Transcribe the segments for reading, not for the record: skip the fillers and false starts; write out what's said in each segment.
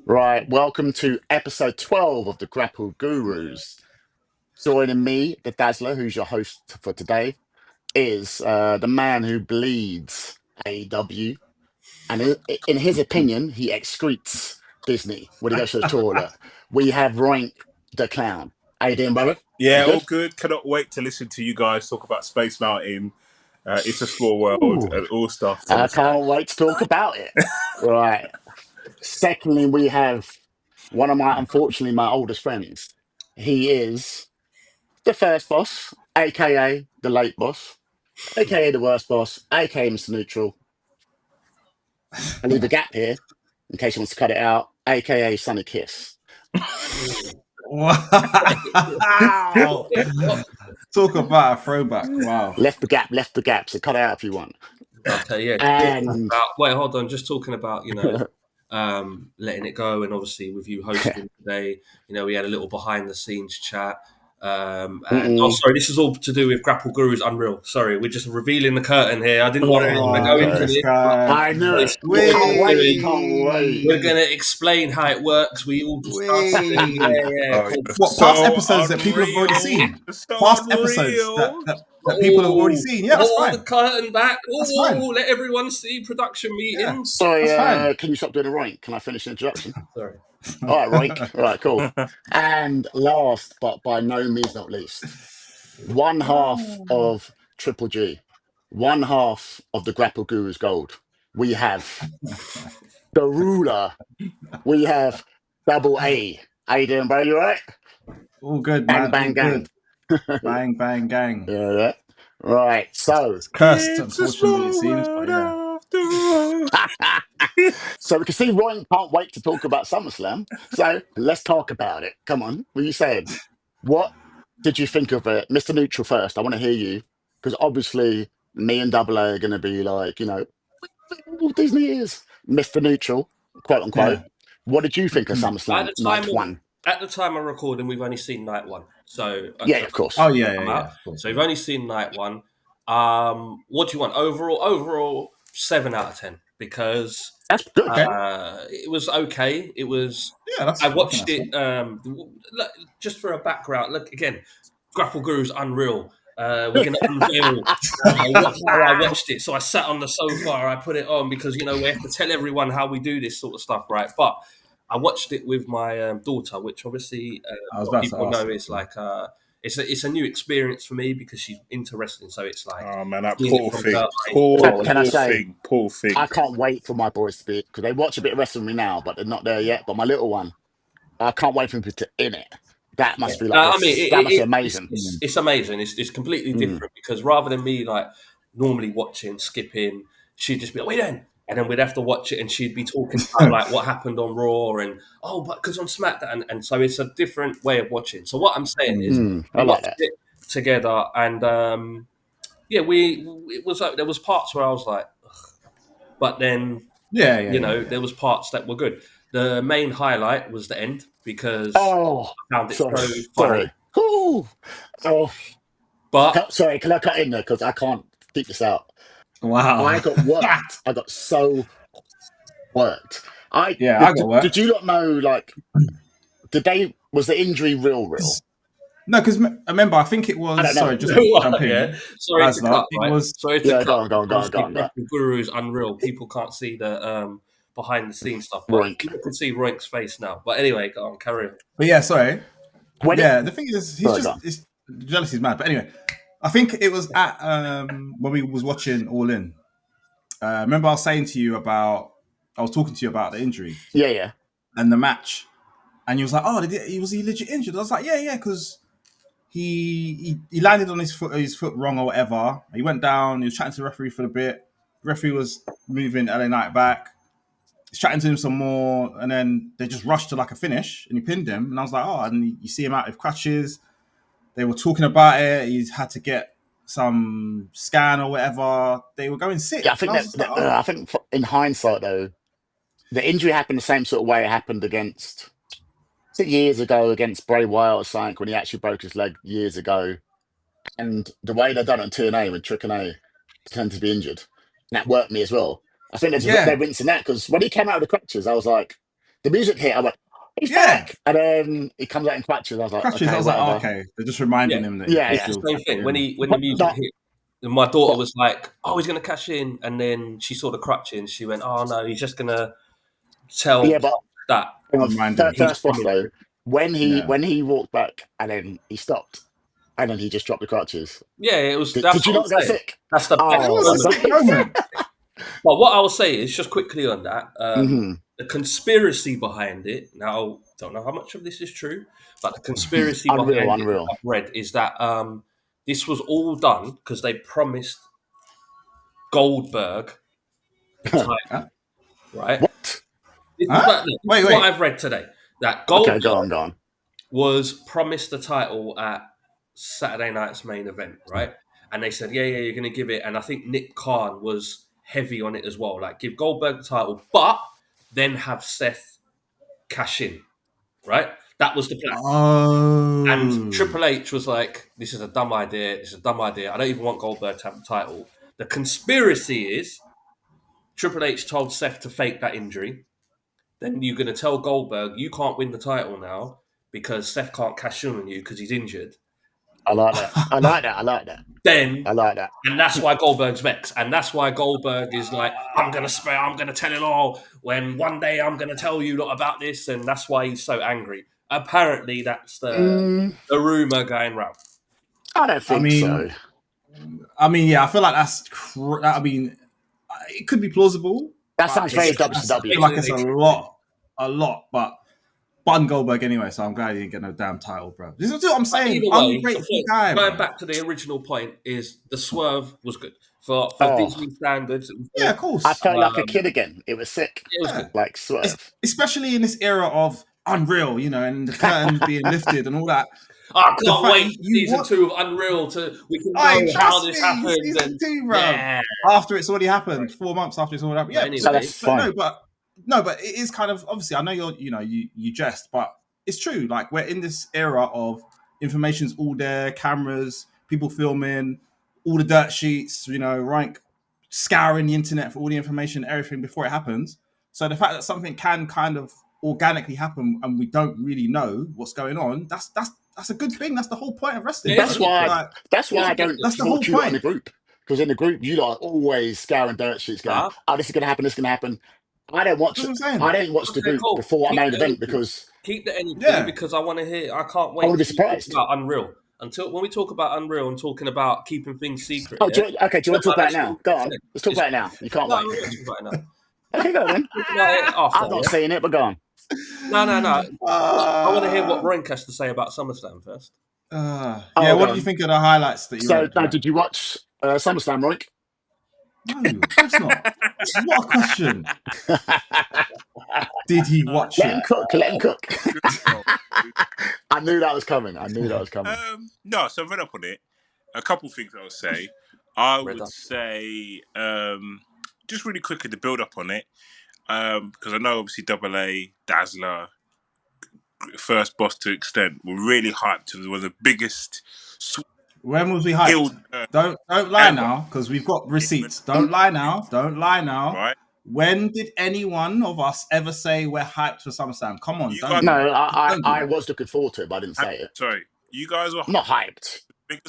Right, welcome to episode 12 of the Grapple Gurus. Joining me, the Dazzler, who's your host for today, is the man who bleeds AEW. And in his opinion, he excretes Disney when he goes to the toilet. We have Roink the Clown. How you doing, brother? Yeah, You all good? good. Cannot wait to listen to you guys talk about Space Mountain. It's a small world Ooh, and all stuff. I can't wait to talk about it. Right. Secondly, we have unfortunately, my oldest friends. He is the first boss, aka the late boss, aka the worst boss, aka Mr. Neutral. I leave a gap here in case he wants to cut it out, aka Sunny Kiss. Wow. Talk about a throwback. Wow. Left the gap, so cut it out if you want. Okay, yeah. And Wait, hold on. Just talking about, letting it go, and obviously with you hosting today, we had a little behind the scenes chat. Sorry, this is all to do with Grapple Gurus Unreal. Sorry, we're just revealing the curtain here. I didn't want to go into this. I knew it. Can't wait. We're going to explain how it works. We all discussed it. What past episodes that people have already seen? Past episodes that people have already seen. Yeah, that's fine. The curtain back. That's fine. Let everyone see production meetings. Sorry, That's fine. can you stop doing the Roink? Can I finish the introduction? Sorry. All right, Roink. All right, cool. And last, but by no means not least, one half of Triple G, one half of the Grapple Gurus Gold. We have the ruler. We have Double A. How you doing, bro? You all right? All good, Bang, man. bang, All gang. good. Bang, bang, gang. Yeah. Right, so It's cursed, unfortunately, it seems. But yeah. so we can see Ryan can't wait to talk about SummerSlam. So let's talk about it. Come on. What you said? What did you think of it? Mr. Neutral first. I want to hear you. Because obviously me and Double A are gonna be like, what Disney is. Mr. Neutral, quote unquote. Yeah. What did you think of SummerSlam night one? At the time of recording, we've only seen night one. So Yeah, of course. Oh yeah. Of course. So we've only seen night one. What do you want? Overall 7 out of 10 because That's good. it was okay. It was. Yeah, I watched it. Just for a background, look again. Grapple Guru's Unreal. We're going to unveil how I watched it. So I sat on the sofa. I put it on because we have to tell everyone how we do this sort of stuff, right? But I watched it with my daughter, which obviously people know is like it's a new experience for me because she's into wrestling. So it's like, oh man, that poor thing. I can't wait for my boys to be, because they watch a bit of wrestling with me now, but they're not there yet. But my little one, I can't wait for him to in it. That must be like that must be amazing. It's amazing. It's completely different because rather than me like normally watching, skipping, she'd just be like, wait then. And then we'd have to watch it and she'd be talking about like what happened on Raw and but because on SmackDown. And so it's a different way of watching. So what I'm saying is I like that. It together and there was parts where I was like, ugh. But then there was parts that were good. The main highlight was the end because I found it so funny. But sorry, can I cut in there because I can't keep this out? Wow, I got worked. I got so worked. I got worked. Did you not know? Like, was the injury real? No, because remember, I think it was. Sorry, just jump in. Sorry to cut. It was. Sorry to cut. Go on. Guru's Unreal. People can't see the behind the scenes stuff. People can see Roink's face now. But anyway, go on, carry on. But yeah, sorry. The thing is, he's jealousy's mad. But anyway, I think it was at when we was watching All In. Remember, I was saying to you I was talking to you about the injury. Yeah. And the match, and you was like, "Oh, was he legit injured?" I was like, "Yeah, because he landed on his foot wrong or whatever. He went down. He was chatting to the referee for a bit. The referee was moving LA Knight back. He's chatting to him some more, and then they just rushed to like a finish, and he pinned him. And I was like, oh, and you see him out with crutches. They were talking about it. He's had to get some scan or whatever. They were going sick. Yeah, I think in hindsight though, the injury happened the same sort of way it happened against years ago against Bray Wyatt or something when he actually broke his leg years ago, and the way they done it on TNA when Trick and A pretended to be injured, and that worked me as well. I think they're rinsing that because when he came out of the crutches, I was like, the music hit. I went, he's back, and then he comes out in crutches. I was like, Crutches. okay, I was like, whatever. okay, they're just reminding him that Yeah, he's yeah. still Same thing. When the But music not- hit, and my daughter but- was like, "Oh, he's going to cash in," and then she saw the crutches. She went, "Oh no, he's just going to tell Yeah, but that." Remind him. first boss coming. though, when Yeah. he walked back and then he stopped, and then he just dropped the crutches. Yeah, it was. Did That's you what not get I'm saying. sick? That's the Oh, best It was a moment. sick moment. But what I'll say is just quickly on that, Mhm. the conspiracy behind it. Now, don't know how much of this is true, but the conspiracy behind it Unreal. I've read is that this was all done because they promised Goldberg the title, right? What? This is Huh? Wait. what I've read today. That Okay, Goldberg go on. was promised the title at Saturday night's main event, right? And they said, yeah, you're going to give it. And I think Nick Khan was heavy on it as well. Like, give Goldberg the title, but then have Seth cash in, right? That was the plan. Oh. And Triple H was like, this is a dumb idea. I don't even want Goldberg to have the title. The conspiracy is Triple H told Seth to fake that injury. Then you're going to tell Goldberg, you can't win the title now because Seth can't cash in on you because he's injured. I like that. Then, I like that. and that's why Goldberg's vexed, and that's why Goldberg is like, I'm gonna tell it all. When one day I'm gonna tell you lot about this, and that's why he's so angry. Apparently, that's the rumor going round. I don't think so. I mean, yeah, I feel like that's. I mean, it could be plausible. That sounds very I WCW. feel like it's a lot, but Button Goldberg anyway. So I'm glad he didn't get no damn title, bro. This is what I'm saying. Either way, Ungrateful guy. going Bro. back to the original point, is the swerve was good for Disney standards. Yeah, of course. I felt like a kid again. It was sick. It was good. Like Swerve. Especially in this era of Unreal, you know, and the curtain being lifted and all that. I can't fact wait season 2 of Unreal we can know how this happened. Season 2, bro. Yeah. After it's already happened, 4 months after it's already happened. Yeah, Anyway, so that's fine. But it is kind of, obviously, I know you jest, but it's true. Like, we're in this era of information's all there, cameras, people filming, all the dirt sheets, Rank scouring the internet for all the information, everything before it happens. So the fact that something can kind of organically happen and we don't really know what's going on, that's a good thing. That's the whole point of wrestling. That's why I don't talk to you in the group. Because in the group, you lot are always scouring dirt sheets going, this is going to happen, this is going to happen. I don't watch the group before a main event because... Keep the energy because I want to hear... I can't wait I want to be surprised. About Unreal. Until when we talk about Unreal and talking about keeping things secret... do you want to talk about it now? Go on. Let's talk about it now. You can't wait. Okay, go on then. I'm not saying it, but go on. No. I want to hear what Rank has to say about SummerSlam first. What do you think of the highlights that you read? So, did you watch SummerSlam, Roik? No, of course not. What a question. Did he watch Let him cook. I knew that was coming. No, so I've read up on it. A couple of things I would say. I would say, just really quickly to build up on it, because I know obviously AA, Dazzler, First Boss to extent were really hyped to one of the biggest. When was we hyped? Don't lie now, because we've got receipts. Don't lie now. Right. When did any one of us ever say we're hyped for SummerSlam? Come on. I was looking forward to it, but I didn't say it. Sorry. You guys were not hyped.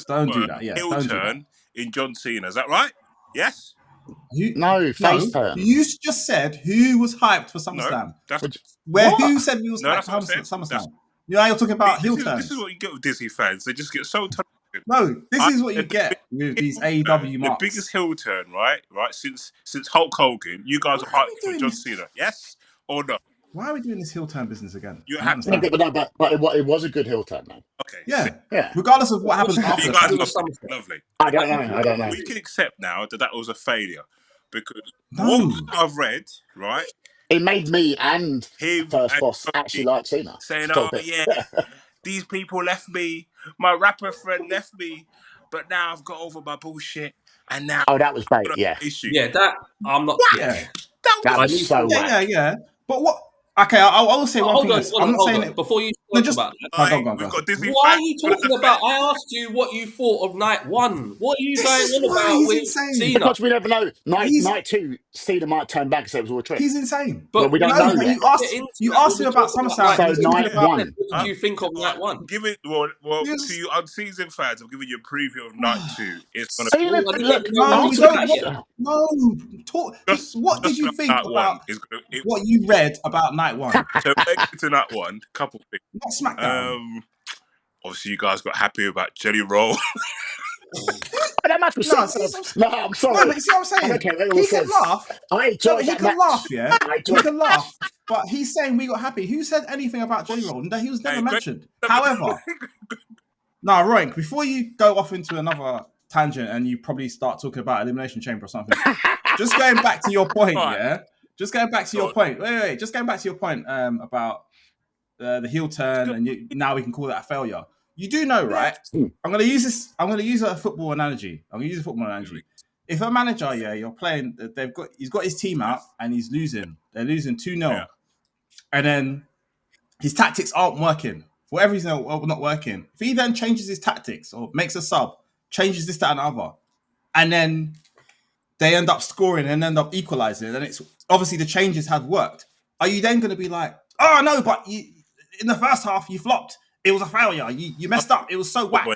Don't do that. Yeah, heel turn in John Cena. Is that right? Yes? Face turn. You just said who was hyped for SummerSlam. Who said we was hyped for SummerSlam? You're talking about heel turns. This is what you get with Disney fans. They just get so tired. No, this is what you get with these AEW marks. The biggest heel turn, right? Since Hulk Hogan, you guys are hyped for John Cena. Yes or no? Why are we doing this heel turn business again? But it was a good heel turn, man. Okay. Yeah. Regardless of what happens after. You guys lovely. I don't know. We can accept now that was a failure because what I've read, right? It made me and First Boss actually like Cena. Saying, these people left me. My rapper friend left me, but now I've got over my bullshit. And now that was bait. Yeah. That I'm not. Yeah. That was so Yeah. But what? Okay, I will say one thing. I'm not saying it. Before you No, just about that. go on. We've got Disney Why are fans you on the talking about? I asked you what you thought of night one. What are you This going is on why about he's with insane. Cena? Because we never know. He's- Night 2, Cena might turn back and say it was all a trick. He's insane. Well, we don't no, know but yet. you asked him about SummerSlam. So He was talking night about one. What did you think of night one? Give it well Yes. to you unseasoned fans. I'm giving you a preview of night 2. It's gonna Cena, Oh, I didn't look, even know No, what we answer you the don't. said. question. No, talk. What did you like think night about one is gonna, what you read about night one? so to night one, couple things. Not SmackDown. Obviously you guys got happy about Jelly Roll. But that match was No, so. No, I'm No, sorry. but you see what I'm saying? I don't care what anyone He can says. laugh. I No, enjoyed but he that can match. laugh, yeah. I He enjoyed can laugh. But he's saying we got happy. Who said anything about Jelly Roll? He was never Hey, mentioned. However, now, Roink, before you go off into another tangent and you probably start talking about Elimination Chamber or something, just going back to your point, Right. yeah? Just going back to your point. Wait. Just going back to your point about the heel turn and now we can call that a failure. You do know, right? I'm gonna use this. I'm gonna use a football analogy. If a manager, you're playing, he's got his team out and he's losing. They're losing 2-0, Yeah. and then his tactics aren't working. For whatever reason, not working. If he then changes his tactics or makes a sub, changes this, that, and other, and then they end up scoring and end up equalizing, and it's obviously the changes have worked. Are you then going to be like, oh no, but in the first half you flopped. It was a failure. You messed up. It was so whack.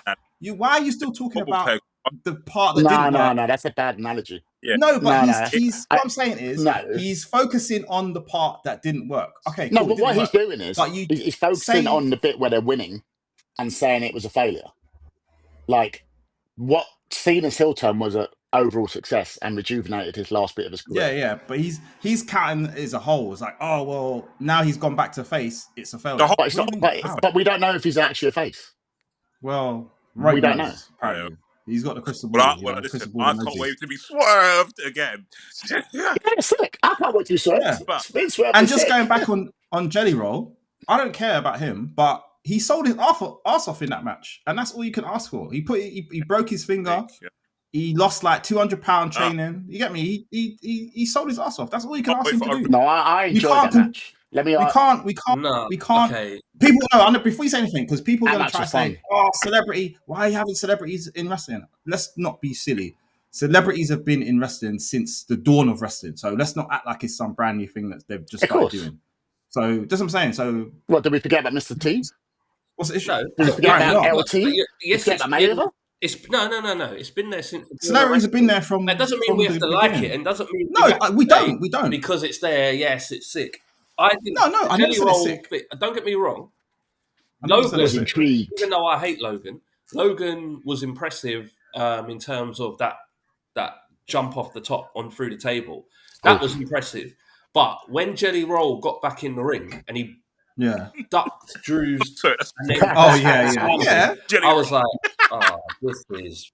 Why are you still talking about the part that didn't work? No, that's a bad analogy. Yeah. No, but No, he's what I'm saying is he's focusing on the part that didn't work. Okay, cool. No, but what he's doing is he's focusing on the bit where they're winning and saying it was a failure. Like what Cena's heel turn was an overall success and rejuvenated his last bit of his career. Yeah, but he's counting as a whole. It's like, oh well, now he's gone back to face. It's a failure. But we don't know if he's actually a face. Well, we don't know. Apparently. He's got the crystal ball. Listen, I can't wait to be swerved again. Sick. I can't wait to be swerved. Yeah. And just going back on Jelly Roll, I don't care about him, but he sold his ass off in that match, and that's all you can ask for. He broke his finger. He lost like £200 training. You get me? He sold his ass off. That's all you can ask him to do. No, I enjoyed that match. We can't. Okay. People know before you say anything, because people are going to try to say, "Oh, celebrity! Why are you having celebrities in wrestling?" Let's not be silly. Celebrities have been in wrestling since the dawn of wrestling, so let's not act like it's some brand new thing that they've just started doing. So that's what I'm saying. So what did we forget about Mr. T? What's the issue? No, did we forget about LT? Yes, about Mayweather? No. It's been there since. Celebrities have been there from. That doesn't mean we have to like it, and doesn't mean we don't. We don't because it's there. Yes, it's sick. I think I never said it's sick. Don't get me wrong. Logan was intrigued. Even though I hate Logan was impressive in terms of that jump off the top on through the table. That was impressive. But when Jelly Roll got back in the ring and he ducked Drew's, and then yeah. I was like, oh, this is.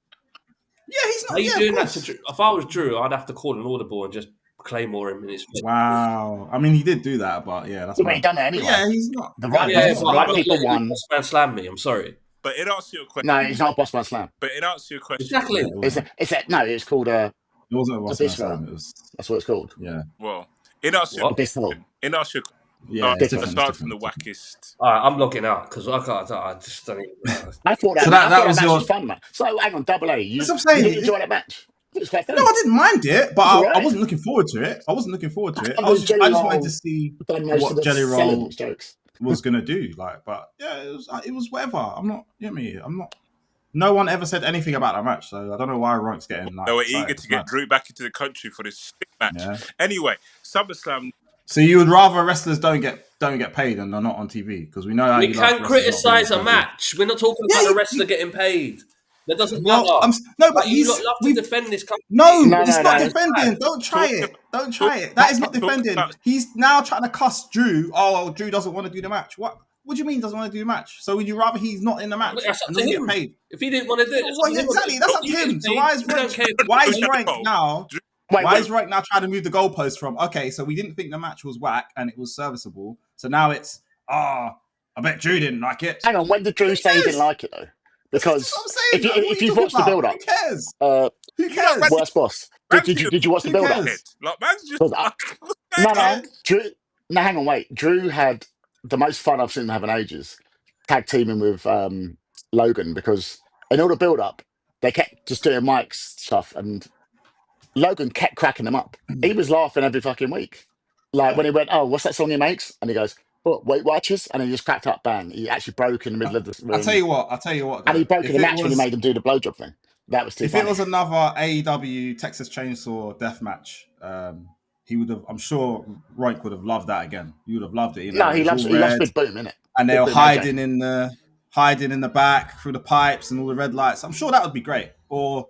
Yeah, he's not. Are you doing that to Drew? If I was Drew, I'd have to call an audible and just Claymore him in his face. Wow. I mean, he did do that, but yeah, that's he done it anyway. Yeah, he's not. The right people won. Boss man slam me. I'm sorry. But it answers your question. No, it's not a boss man slam. But it answers your question. Exactly. It's called It wasn't a boss man slam. That's what it's called. Yeah. Well, it answers your question. It answers your question. Yeah, aside from the wackest. I'm logging out because I just don't even. I thought that was your fun, man. So hang on, Double A. You didn't enjoy that match? No, I didn't mind it, but I wasn't looking forward to it. I just wanted to see what Jelly Roll was gonna do. But yeah, it was whatever. I'm not. No one ever said anything about that match, so I don't know why Ronk's getting. They were eager to get Drew back into the country for this sick match. Yeah. Anyway, SummerSlam. So you would rather wrestlers don't get paid and they're not on TV because we know how we can criticize a match. We're not talking about the wrestler getting paid. That doesn't matter. But you love to defend this company. No, it's not defending. Don't try it. That is not defending. He's now trying to cuss Drew. Oh, Drew doesn't want to do the match. What do you mean doesn't want to do the match? So would you rather he's not in the match and doesn't get paid? If he didn't want to do it, exactly. That's up to him. So why is Rank now? Why is Rank now trying to move the goalpost from so we didn't think the match was whack and it was serviceable. So now it's I bet Drew didn't like it. Hang on, when did Drew say he didn't like it though? Because if you've watched the build up, who cares? Worst boss. Did you watch the build up? No. Drew. No, hang on, wait. Drew had the most fun I've seen him have in ages. tag teaming with Logan, because in all the build up, they kept just doing Mike's stuff, and Logan kept cracking them up. He was laughing every fucking week. Like when he went, "Oh, what's that song he makes?" And he goes, "Oh, Weight Watchers," and he just cracked up. Bang! He actually broke in the middle of the I'll tell ring, you what, and though. he broke in If the it match when he was made him do the blowjob thing. That was too if funny. it was another AEW Texas Chainsaw death match, he would have. I'm sure Roink would have loved that again. He would have loved it. You know, No, where he it's all loves red Big Boom, innit? and they Big were Boom AJ. hiding in the back through the pipes and all the red lights. I'm sure that would be great. Or,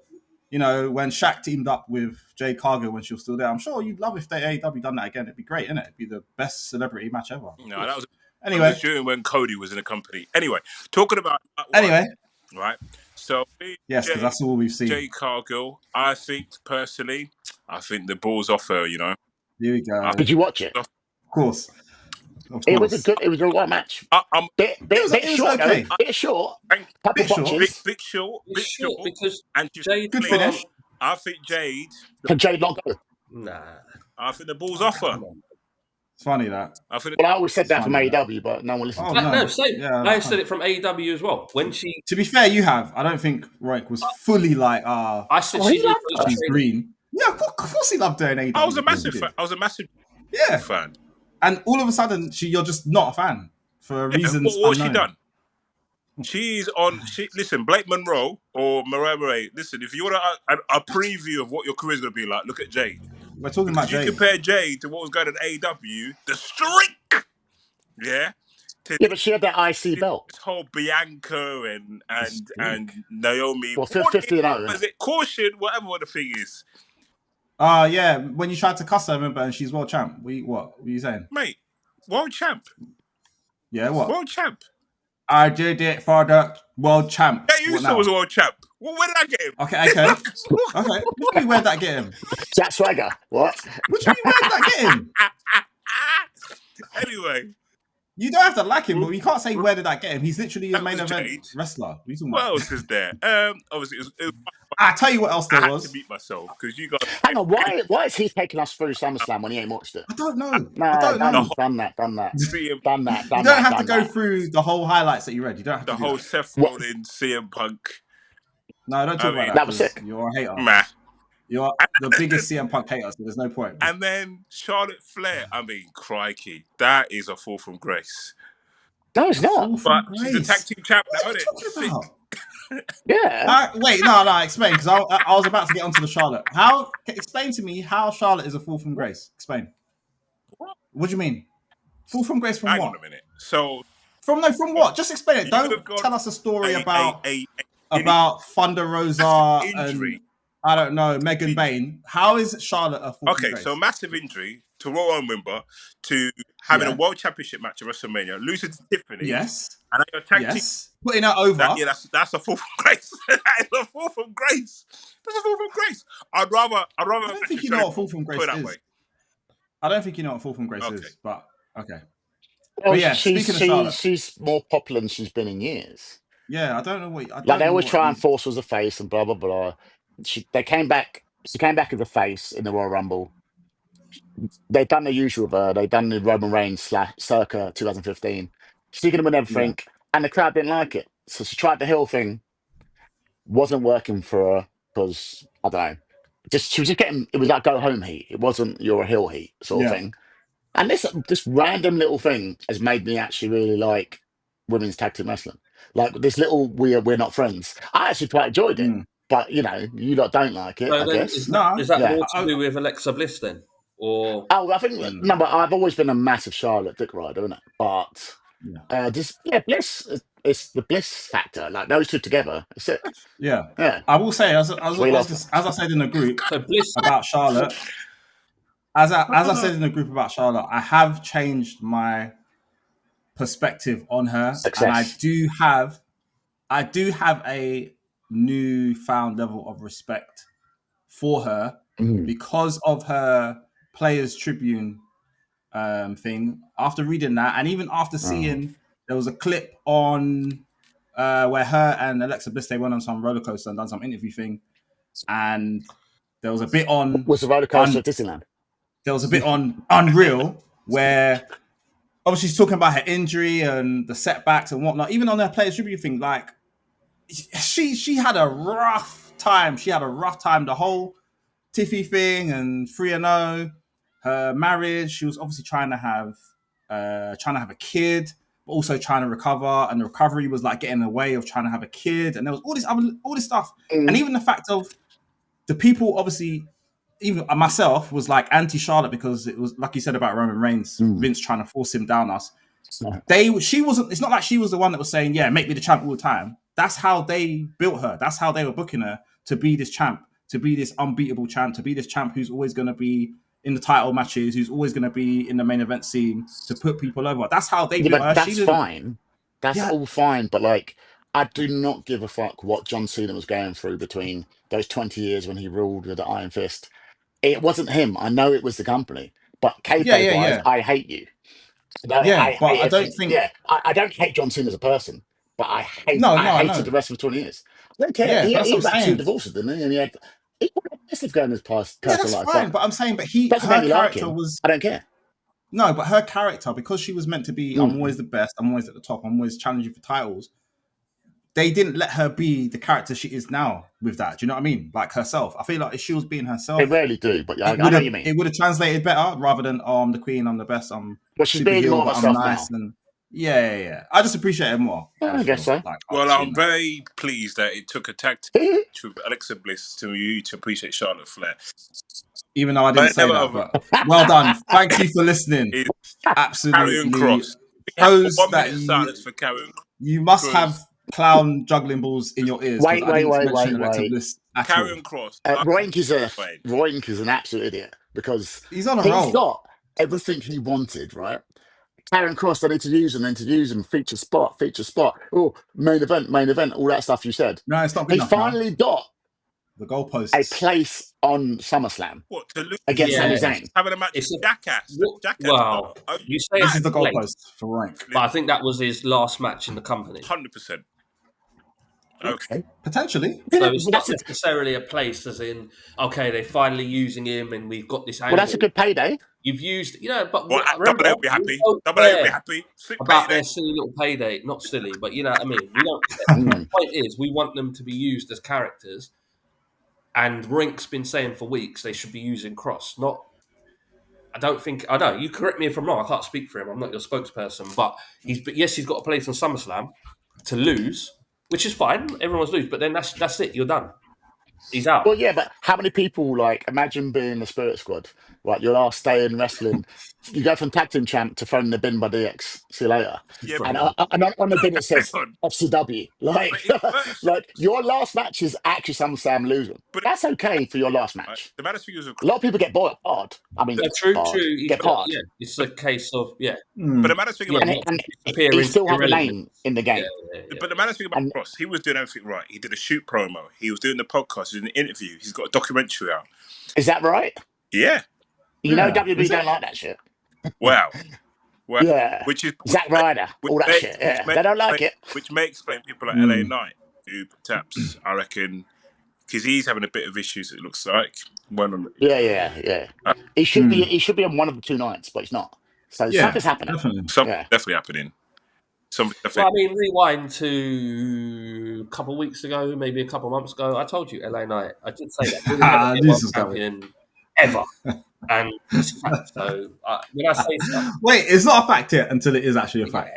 you know, when Shaq teamed up with Jade Cargill when she was still there, I'm sure you'd love if they AEW done that again. It'd be great, innit? It'd be the best celebrity match ever. No, that was Anyway, during when Cody was in the company. Anyway, talking about that one, anyway, right? So yes, because that's all we've seen. Jay Cargill, I think personally, I think the ball's off her. You know, Here we go. Did you watch it? Of course. It was a right match. I'm Bit short, okay. though. Bit short. Bit Couple short. botches. bit short, It's short because and she's Jade Good can't- finish. I think Jade. Can Jade not go? Nah. I think the ball's off her. It's funny that. I think. Well, I always said that from funny, AEW, but no one listened Oh, to me. no. No, same. Yeah, I said it from AEW as well. When she, To be fair, you have. I don't think Roink was fully like, I said Oh, she he needs loved to her. she's train- green. Yeah, of course he loved her in AEW. I was a Of course massive he did. fan. I was a massive Yeah. fan. And all of a sudden, you're just not a fan for reasons What's she unknown. done? She's on. Listen, Blake Monroe or Mariah Ray. Listen, if you want a preview of what your career's going to be like, look at Jade. We're talking about You Jade. compare Jade to what was going on at AEW, the streak. Yeah. Yeah, but she had that IC belt. This whole Bianca and Naomi. Well, 50 and 0. Is it caution? Whatever the thing is. Yeah, when you tried to cuss her, remember, and she's world champ. What were you saying? Mate, world champ. Yeah, what? World champ. I did it for the world champ. Yeah, you said was world champ. Well, where did I get him? Okay. What do you mean, where'd that get him? Jack Swagger. What? What do you mean, where'd that get him? Anyway. You don't have to like him, but you can't say where did that get him. He's literally a main was event Jade. wrestler. What else is there? Obviously, it was I tell you what else there I had was. to beat myself because you guys. Hang on, why is he taking us through SummerSlam when he ain't watched it? I don't know. No, I don't know. done that. CM You don't have to go through the whole highlights that you read. You don't have to the do whole that. Seth Rollins, CM Punk. No, don't talk about that. that was 'cause sick. You're a hater. Meh. You're the biggest CM Punk hater, so there's no point. And then Charlotte Flair. I mean, crikey, that is a fall from grace. No, it's not. Fall from But she's a grace. tag team champ What now, are you isn't talking it? about? Yeah. Wait, no, explain, because I was about to get onto the Charlotte. Explain to me how Charlotte is a fall from grace. Explain. What do you mean? Fall from grace from Hang what? on a minute. So From what? Just explain it. You Don't could've gone tell us a story a about Thunder Rosa injury. and I don't know, Megan Bain. How is Charlotte a fall from Okay, grace? so massive injury to Royal Wimber, to having a world championship match at WrestleMania, losing to Tiffany. Yes. And now you're tag team. Putting her over. That's a fall from grace. That is a fall from grace. That's a fall from grace. I'd rather. I don't think you know what fall from grace put it that is. way. I don't think you know what fall from grace Okay. is, but okay. Well, But yeah, speaking of Charlotte. she's more popular than she's been in years. Yeah, I don't know what. Like they always try and force her as a face and blah blah blah. She came back as a face in the Royal Rumble. They've done the usual with her. They've done the Roman Reigns circa 2015. She's gonna win everything, and the crowd didn't like it. So she tried the heel thing. Wasn't working for her because I don't know. She was just getting. It was like go home heat. It wasn't your heel heat sort of thing. And this random little thing has made me actually really like women's tag team wrestling. Like this little we're not friends. I actually quite enjoyed it, but you lot don't like it. So I then guess. is that more to do with Alexa Bliss then, or? Oh, I think no, but I've always been a massive Charlotte dick rider, isn't it? But Bliss. It's the Bliss factor. Like those two together. It's it. Yeah. I will say, as I said in the group about Charlotte. As I said in the group about Charlotte, I have changed my perspective on her, Success. and I do have a newfound level of respect for her because of her Players Tribune thing. After reading that, and even after seeing there was a clip on where her and Alexa Bliss, they went on some roller coaster and done some interview thing, and there was a bit on was the roller coaster at Disneyland. There was a bit on Unreal where obviously she's talking about her injury and the setbacks and whatnot. Even on her players tribute thing, like she had a rough time. She had a rough time. The whole Tiffy thing and 3-0, her marriage. She was obviously trying to have a kid, but also trying to recover. And the recovery was like getting in the way of trying to have a kid. And there was all this stuff. And even the fact of the people, obviously, even myself was like anti-Charlotte because it was like you said about Roman Reigns, Vince trying to force him down us. She wasn't. It's not like she was the one that was saying, "Yeah, make me the champ all the time." That's how they built her. That's how they were booking her to be this champ, to be this unbeatable champ, to be this champ who's always going to be in the title matches, who's always going to be in the main event scene, to put people over. That's how they built but her. that's fine. That's Yeah. all fine. But like, I do not give a fuck what John Cena was going through between those 20 years when he ruled with the Iron Fist. It wasn't him. I know it was the company. But kayfabe wise, Yeah. I hate you. Yeah, I but hate I don't everything. think. Yeah, I don't hate John Cena as a person, but No, I I hated know. the rest of 20 years. I don't care. Yeah, but that's He what had I'm like two saying. divorces, didn't he? And he had a massive going in his Yeah, personal that's life, fine. but But I'm saying, doesn't make her me like character him. was I don't care. no, but her character, because she was meant to be, I'm Mm. always the best, I'm always at the top, I'm always challenging for titles. They didn't let her be the character she is now with that. Do you know what I mean? Like herself. I feel like if she was being They herself, rarely do, but I it know would what have you mean. it would have translated better rather than I'm the queen, I'm the best, I'm But she's super being more heel, of but I'm herself nice. now. And yeah. I just appreciate it more. I guess so. like Well, seeing I'm that. very pleased that it took a tag team with Alexa Bliss to you to appreciate Charlotte Flair. Even though I didn't say that, but well done. Thank you for listening. Is Karrion Absolutely Cross. We have shows 1 that minute silence for Karrion Cross. you must have clown juggling balls in your ears because Wait. I didn't mention Alexa Bliss at all. Karrion Cross. Roink is an absolute idiot because He's on a he's roll. got everything he wanted, right? Karen Cross, they need to use him, feature spot. Oh, main event, all that stuff you said. No, it's not good He enough now. finally got The a goalposts. place on SummerSlam What, to lose? against Yeah. Sami Zayn. Having a match It's with a- Jackass. Wow. You say This it's is the a place, goalpost for rank. but I think that was his last match in the company. 100%. Okay. Potentially. So it's not necessarily a place as in, okay, they're finally using him and we've got this angle. Well, that's a good payday. You've used, but Well, remember, Double A will be happy. we don't Double A will be care happy. Sweet about payday. their silly little payday. Not silly, but you know what I mean? We don't care. The point is, we want them to be used as characters. And Rink's been saying for weeks they should be using Cross. I know. You correct me if I'm wrong. I can't speak for him. I'm not your spokesperson. But he's got a place on SummerSlam to lose, which is fine. Everyone's lose. But then that's it. You're done. He's out. Well, yeah, but how many people, like, imagine being the Spirit Squad, right? Your last day in wrestling, you go from tag team champ to throwing the bin by DX. See you later. Yeah, And on the bin it says hang on. FCW. Like, But it works. like your last match is actually SummerSlam losing. But That's okay for your last match. the maddest thing is, A lot of people get boiled hard. I mean, True. hard. Get hard. Yeah, it's a case of but the maddest thing about And disappear he into still has a irrelevance. name in the game. But the maddest thing about Cross, he was doing everything right. He did a shoot promo. He was doing the podcast. He was doing an interview. He's got a documentary out. Is that right? Yeah. You know WWE don't like that shit. Wow. Well, Yeah. Which is Zack Ryder, all that shit. Yeah. They don't like it. Which may explain people like LA Knight, who perhaps I reckon, because he's having a bit of issues. It looks like. Yeah. He should be on one of the two nights, but he's not. So something's happening. Something's definitely happening. Well, I mean, rewind to a couple of weeks ago, maybe a couple of months ago. I told you, LA Knight. I did say that. World champion ever. And it's a fact. So when I say stuff, wait, it's not a fact yet until it is actually a fact.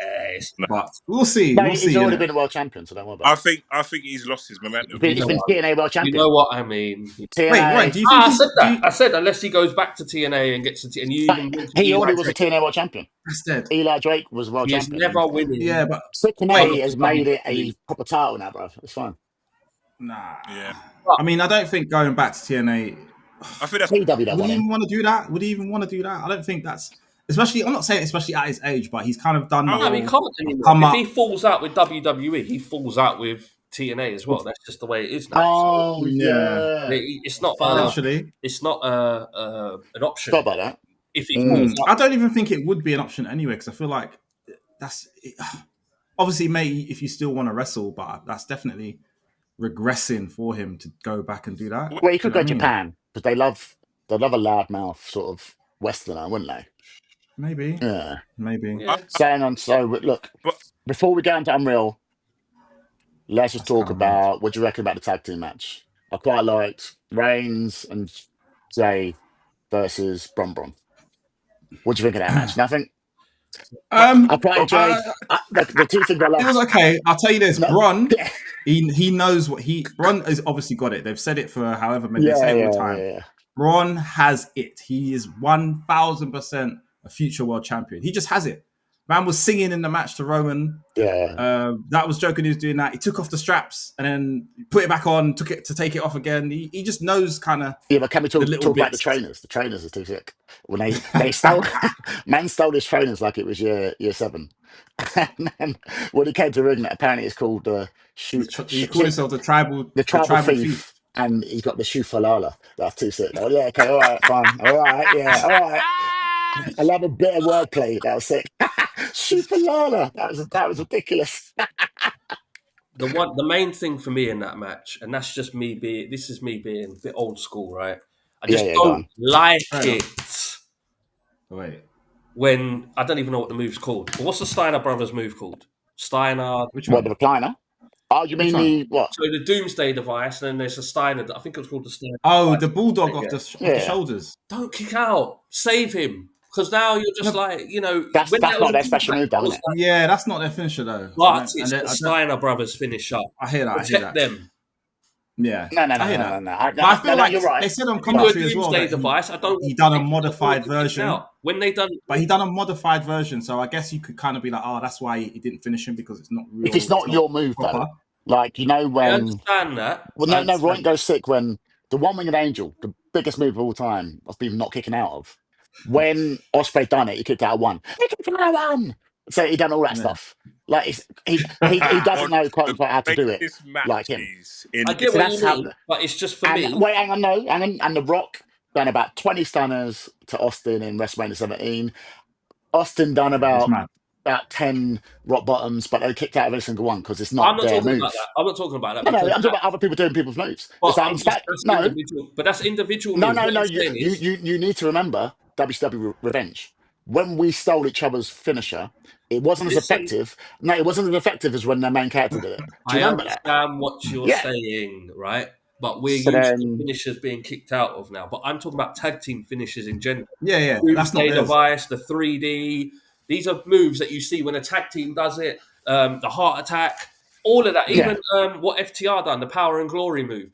But we'll see. No, we'll see. He's already been a world champion, so don't worry about it. I think he's lost his momentum. He's been TNA world champion. You know what I mean? TNA. Wait, right? Do you think I said that. I said unless he goes back to TNA and gets and you even he already was a TNA world champion. That's dead. Eli Drake was world He's champion. never winning. Yeah, but TNA has made it a proper title now, bro. It's fine. Nah. Yeah. I mean, I don't think going back to TNA. I think that's AEW Would he even want to do that? Would he even want to do that? I don't think that's. Especially, I'm not saying especially at his age, but he's kind of done. No, he can't anymore. If he falls out with WWE, he falls out with TNA as well. That's just the way it is now. Oh yeah. It's not. It's not an option. Thought about that. If he falls out. I don't even think it would be an option anyway, because I feel like that's obviously, mate, if you still want to wrestle, but that's definitely regressing for him to go back and do that. Well, he could go Japan because they love a loudmouth sort of Westerner, wouldn't they? Maybe. Yeah. Yeah. Saying on, so look, But before we go into Unreal, let's just That's talk kind of mad. about what do you reckon about the tag team match? I quite liked Reigns and Jay versus Bron. What do you think of that match? Nothing. but I quite enjoyed the two things I It was loved. okay. I'll tell you this, No, Bron. yeah, He knows what Bron has obviously got it. They've said it for however many. They yeah, say it all the yeah, time. yeah, Bron has it. He is 1,000% a future world champion. He just has it. Man was singing in the match to Roman. yeah. That was joking. He was doing that. He took off the straps and then put it back on. Took it to take it off again. He just knows kind of Yeah, but can we the talk little talk about the bits. trainers? The trainers are too sick. When they stole, man stole his trainers like it was year 7. And then when he came to ring, apparently it's called He called himself the the tribal tribal thief. thief, and he's got the shoe falala. That's too sick. Oh, yeah, okay, all right, fine, all right, yeah, all right. I love a bit of wordplay. That was sick. Shoe falala. That was ridiculous. The main thing for me in that match, and that's just me being. This is me being a bit old school, right? I Yeah, just yeah, go don't on. like Fair it Wait, when I don't even know what the move's called. But what's the Steiner brothers move called? Steiner. which What, one? the recliner? Oh, you Which mean one? the what? So the Doomsday device, and then there's a Steiner. I think it was called the Steiner. Oh, device. the bulldog Yeah. off the Yeah, shoulders. Don't kick out. Save him. Because now you're just No, like, that's when that was not a their good special match, move, I though, was isn't it? like, yeah, that's not their finisher though. but And it's the I Steiner brothers finisher. hear that. I hear Protect that. them. Yeah, No, no, I no, hear no, no, that. no. But I feel No, like you're right. they said on If you do a commentary as well Doomsday that device, I don't he done a want modified to kick version. out. When they done, But he done a modified version, so I guess you could kind of be like, oh, that's why he didn't finish him because it's not If it's real, it's not not your move, proper. though, like I when understand that. well, I no, understand. Roink goes sick when the one-winged angel, the biggest move of all time, I've been not kicking out of. When Osprey done it, he kicked out of one. He kicked out of one. So he done all that Yeah. stuff. Like he doesn't on know quote the unquote how to do it greatest like him. matches in I get So what you that's how. mean, but it's just for And me. wait, hang on, no, and The Rock done about 20 stunners to Austin in WrestleMania 17. Austin done Yeah, it's mad. about 10 rock bottoms, but they kicked out of every single one because it's I'm not not their talking about that. move. I'm not talking about that No, because I'm talking about other people doing people's moves. It's but like I'm in just fact, that's no, individual. But that's individual no, moves. no, What no. I'm You saying is, you need to remember WCW Revenge. When we stole each other's finisher, it wasn't as listen, effective. No, it wasn't as effective as when their main character did it. Do you I remember that? understand what you're Yeah. saying, right? But we're So used to then, finishers being kicked out of now. But I'm talking about tag team finishes in general. Yeah, that's not Doomsday theirs. device, the 3D. These are moves that you see when a tag team does it. The heart attack, all of that. yeah. Even what FTR done, the power and glory move.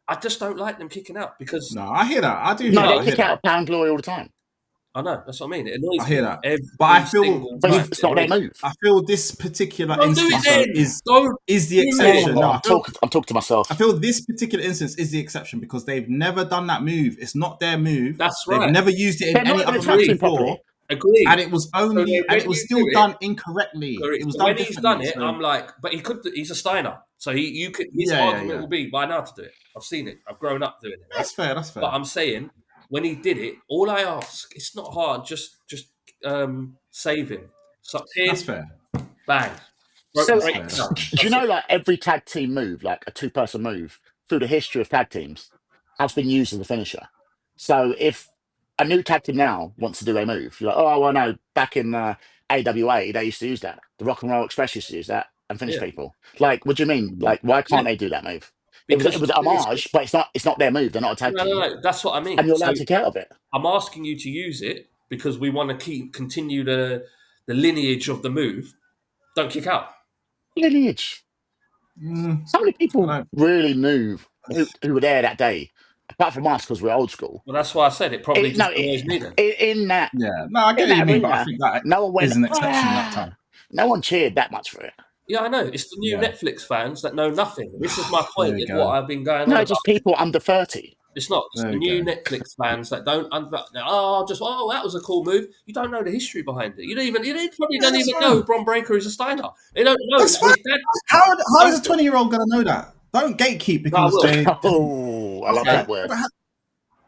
I just don't like them kicking out because No, I hear that. I do hear No, that. they I hear kick out that. of Pound Glory all the time, I know that's what I mean. It annoys I hear me that. every But I feel single but time. it's It not their annoys me. move. I feel this particular Don't do it instance then. Don't is the do it. exception. No, I'm talking to myself. I feel this particular instance is the exception because they've never done that move. It's not their move. That's They've right. never used it They're in any not going other to tag match team before, properly. Agreed. and it was So then when you still do it, done incorrectly. correct. It was So done when he's differently. done it, so- I'm like, but he's a Steiner, so you could. His Yeah, argument yeah. will be, "Why not to do it? I've seen it. I've grown up doing it." Right? That's fair. That's fair. But I'm saying when he did it, all I ask, it's not hard. Just save him. So That's pin, fair. bang. So, Break fair. down. do you That's know, it. like every tag team move, like a two-person move, through the history of tag teams, has been used as a finisher. So if a new tag team now wants to do a move, you're like, oh, well, no, back in AWA, they used to use that. The Rock and Roll Express used to use that and finish Yeah. people. Like, what do you mean? Like, why can't they do that move? Because It was an homage, but it's not their move. They're not a tag team, no. That's what I mean. and you're So allowed to get out of it. I'm asking you to use it because we want to continue the lineage of the move. Don't kick out. Lineage. Mm, How many I people don't. really knew who were there that day, apart from us because we're old school? Well, that's why I said it probably just annoys me then. In that Yeah. No, I get in what you that mean, but I arena, think that no one went. is an exception that time. No one cheered that much for it. Yeah, I know. It's the new Yeah. Netflix fans that know nothing. This is my There point. you It's go. what I've been going on No, about. just people under 30. It's not. It's There the you new go. Netflix fans that don't. That was a cool move. You don't know the history behind it. You probably don't that's even fine. know Bron Breakker is a Steiner. They don't know. That's that fine. his dad- How is a 20-year-old going to know that? Don't gatekeep because will. they. Oh, I love Okay. that word.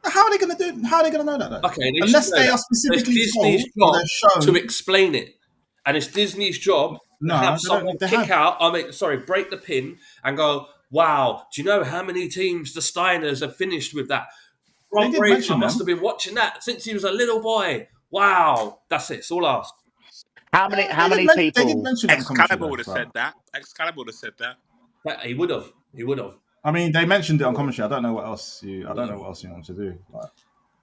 How are they going to do? How are they going to know that? Though? Okay, they Unless should know they that. are specifically It's told Disney's or job they're shown. to explain it, and it's Disney's job No, to have they don't- someone they kick have. out. Break the pin and go. Wow, do you know how many teams the Steiners have finished with that? They Ron did Breakker mention must them. have been watching that since he was a little boy. Wow, that's it. It's all I ask. How many They did people? mention it on commentary. Excalibur would have Though, said that. Excalibur would have said that. He would have. He would have. I mean, they mentioned it on commentary. I don't know what else you want to do. Like,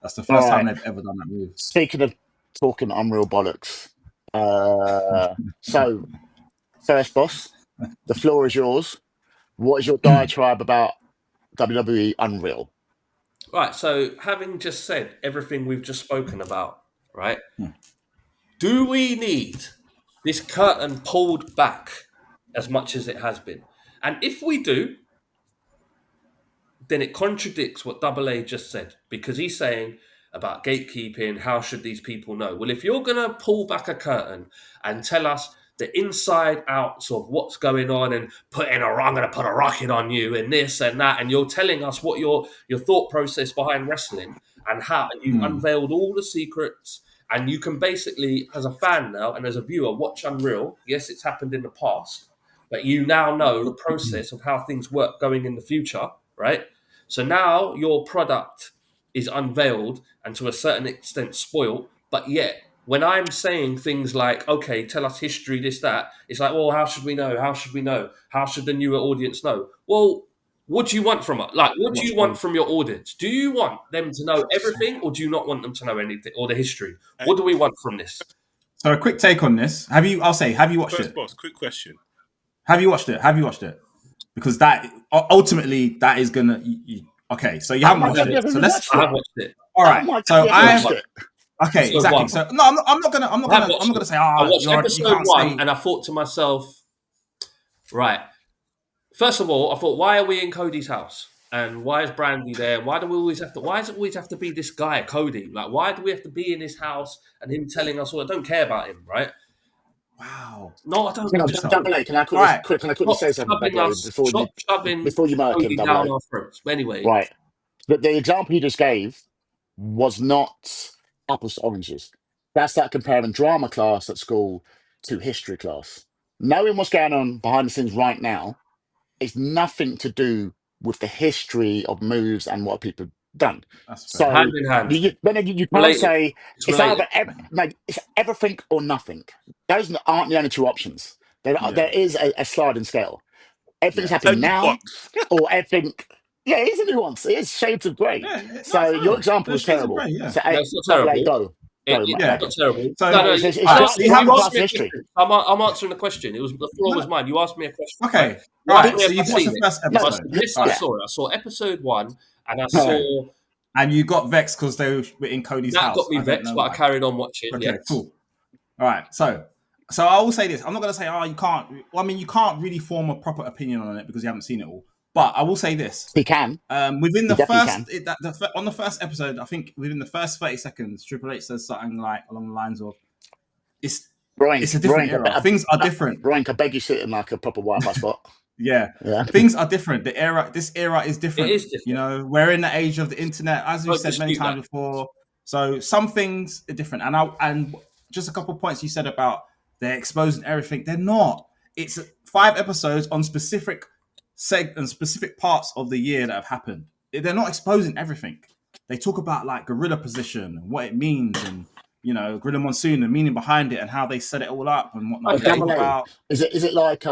that's the All first time right. they've ever done that move. Speaking of talking unreal bollocks, so first boss, the floor is yours. What is your diatribe about WWE Unreal? Right. So, having just said everything we've just spoken about, right? Do we need this curtain pulled back as much as it has been? And if we do, then it contradicts what Double A just said, because he's saying about gatekeeping, how should these people know? Well, if you're going to pull back a curtain and tell us the inside outs of what's going on and I'm going to put a rocket on you and this and that, and you're telling us what your thought process behind wrestling and how you've unveiled all the secrets, and you can basically, as a fan now and as a viewer, watch Unreal. Yes, it's happened in the past, but you now know the process of how things work going in the future, right? So now your product is unveiled and to a certain extent spoiled, but yet when I'm saying things like, okay, tell us history, this, that, it's like, well, how should we know? How should we know? How should the newer audience know? Well, what do you want from it? Like, what do you want from your audience? Do you want them to know everything, or do you not want them to know anything or the history? What do we want from this? So a quick take on this. Have you watched First it? boss, quick question. Have you watched it? Because that ultimately that is gonna. Okay, so you haven't watched it. So let's. I have watched it. All right. So I've watched it. Okay, exactly. So no, I'm not gonna say. I watched you episode can't one, say. and I thought to myself, right. First of all, I thought, why are we in Cody's house? And why is Brandy there? Why does it always have to be this guy, Cody? Like, why do we have to be in his house and him telling us all? I don't care about him, right? Wow. No, I don't. Double A, can I quickly say something before you mark him, Cody Double down A? our throats. But anyway, Right. The example you just gave was not apples to oranges. That's like comparing drama class at school to history class. Knowing what's going on behind the scenes right now is nothing to do with the history of moves and what people have done. That's fair. hand So in hand. you can't Related. say It's it's related. either it's everything or nothing. Those aren't the only two options. There is a sliding scale. Everything's happening now, or everything. Yeah, it is a nuance. It is shades of grey. So your example is terrible. Gray, yeah. So No, it's not Double A, terrible. go. It's Yeah. not terrible. So- No, it's you drama asked class me a history. question. I'm answering the question. It was the floor was mine. You asked me a question. Okay. You asked Right. me So if you've I've watched seen the it. first I episode. yes, All I right. saw it. I saw episode 1, and I saw And you got vexed because they were in Cody's that house. got me I don't vexed, know but I why. carried on watching. Okay, Yes. cool. All right. So I will say this. I'm not going to say, you can't. Well, I mean, you can't really form a proper opinion on it because you haven't seen it all. But I will say this. He can. Within the definitely first, on the first episode, I think within the first 30 seconds, Triple H says something like along the lines of, it's a different era. Things are different. Roink, I beg you sit in like a proper Wi-Fi spot. Yeah. Things are different. This era is different. It is different. You know, we're in the age of the internet, as we've said many times before. So some things are different. And just a couple of points you said about they're exposing everything. They're not. It's 5 episodes on specific parts of the year that have happened. They're not exposing everything. They talk about like gorilla position and what it means, and Gorilla Monsoon, the meaning behind it, and how they set it all up and whatnot. Okay. They talk about Is it like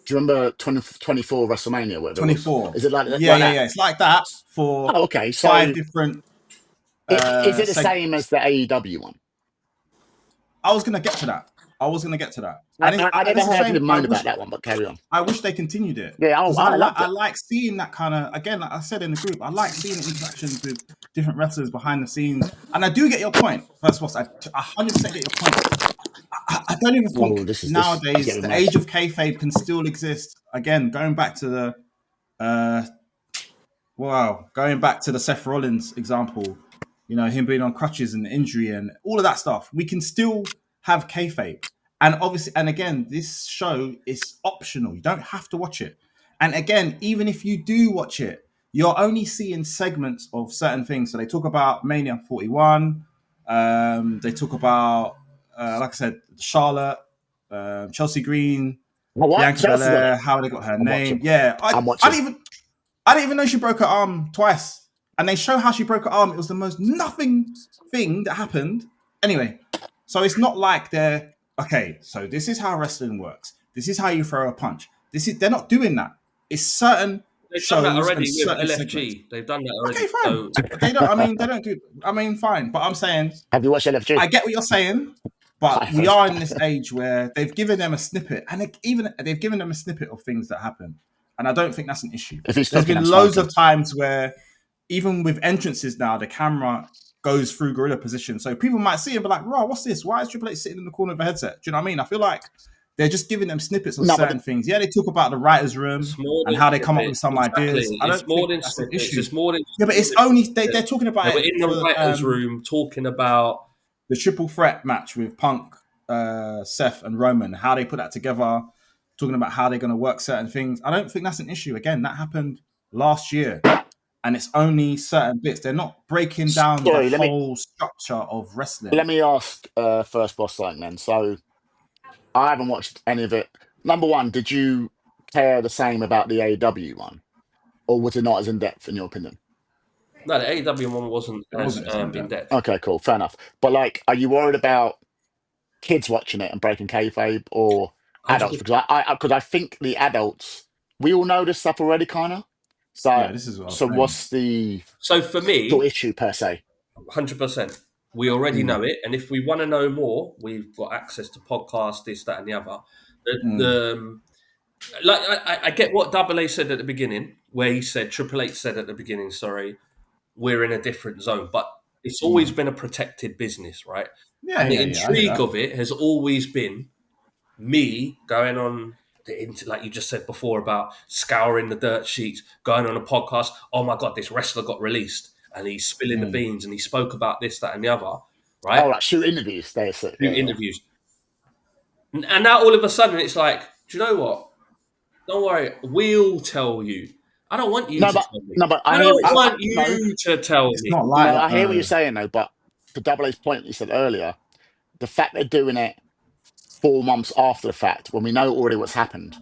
do you remember 24 WrestleMania? Whatever 24. It was? Is it like Yeah. It's like that for okay. So 5 different. Is it the same as the AEW one? I was gonna get to that. I never heard him moan about that one, but carry on. I wish they continued it. Yeah, I like seeing that kind of, again, like I said in the group, I like seeing interactions with different wrestlers behind the scenes. And I do get your point. First of all, I 100% get your point. I don't even think nowadays the age of kayfabe can still exist. Again, going back to the Seth Rollins example, him being on crutches and injury and all of that stuff, we can still have kayfabe. And obviously, and again, this show is optional. You don't have to watch it. And again, even if you do watch it, you're only seeing segments of certain things. So they talk about Mania 41. They talk about, like I said, Charlotte, Chelsea Green, Bianca Belair, how they got her name. Yeah, I didn't even know she broke her arm twice. And they show how she broke her arm. It was the most nothing thing that happened. Anyway, so it's not like they're okay. So this is how wrestling works. This is how you throw a punch. They're not doing that. It's certain They've done that shows and already with certain segments. LFG. They've done that already. Okay, fine. So They don't. I mean, they don't do. I mean, fine. But I'm saying Have you watched LFG? I get what you're saying, but we are in this age where they've given them a snippet, and they've given them a snippet of things that happen, and I don't think that's an issue. If he's There's cooking, been I'm loads smoking. of times where, even with entrances now, the camera goes through gorilla position, so people might see it and be like, "Raw, what's this? Why is Triple H sitting in the corner of a headset?" Do you know what I mean? I feel like they're just giving them snippets of certain things. Yeah, they talk about the writers' room and how they come up with some ideas. I don't think that's an issue. It's more than Yeah, but it's only they're talking about they were it in the for, writers' room talking about the triple threat match with Punk, Seth, and Roman, how they put that together, talking about how they're going to work certain things. I don't think that's an issue. Again, that happened last year, and it's only certain bits. They're not breaking down the whole structure of wrestling. Let me ask First Boss something then. So I haven't watched any of it. Number one, did you care the same about the AEW one? Or was it not as in-depth in your opinion? no, the AEW one wasn't as in depth. Okay, cool, fair enough. But like, are you worried about kids watching it and breaking kayfabe, or adults? 100%. Because I think the adults, we all know this stuff already, kind of. So Yeah, this is what I'm what's the for me issue per se? 100%. We already know it, and if we want to know more, we've got access to podcasts, this, that, and the other. I get what Double A said at the beginning, where he said Triple H said at the beginning, sorry, we're in a different zone, but it's always been a protected business, right? Yeah, the intrigue of it has always been me going on like you just said before about scouring the dirt sheets, going on a podcast. Oh my God, this wrestler got released and he's spilling the beans and he spoke about this, that, and the other, right? Oh, like shoot interviews, they say. Interviews. And now all of a sudden it's like, do you know what? Don't worry, we'll tell you. I don't want you to tell me. No, but I don't want you to tell me. It's not like I hear what you're saying though, but to Double A's point you said earlier, the fact they're doing it 4 months after the fact, when we know already what's happened,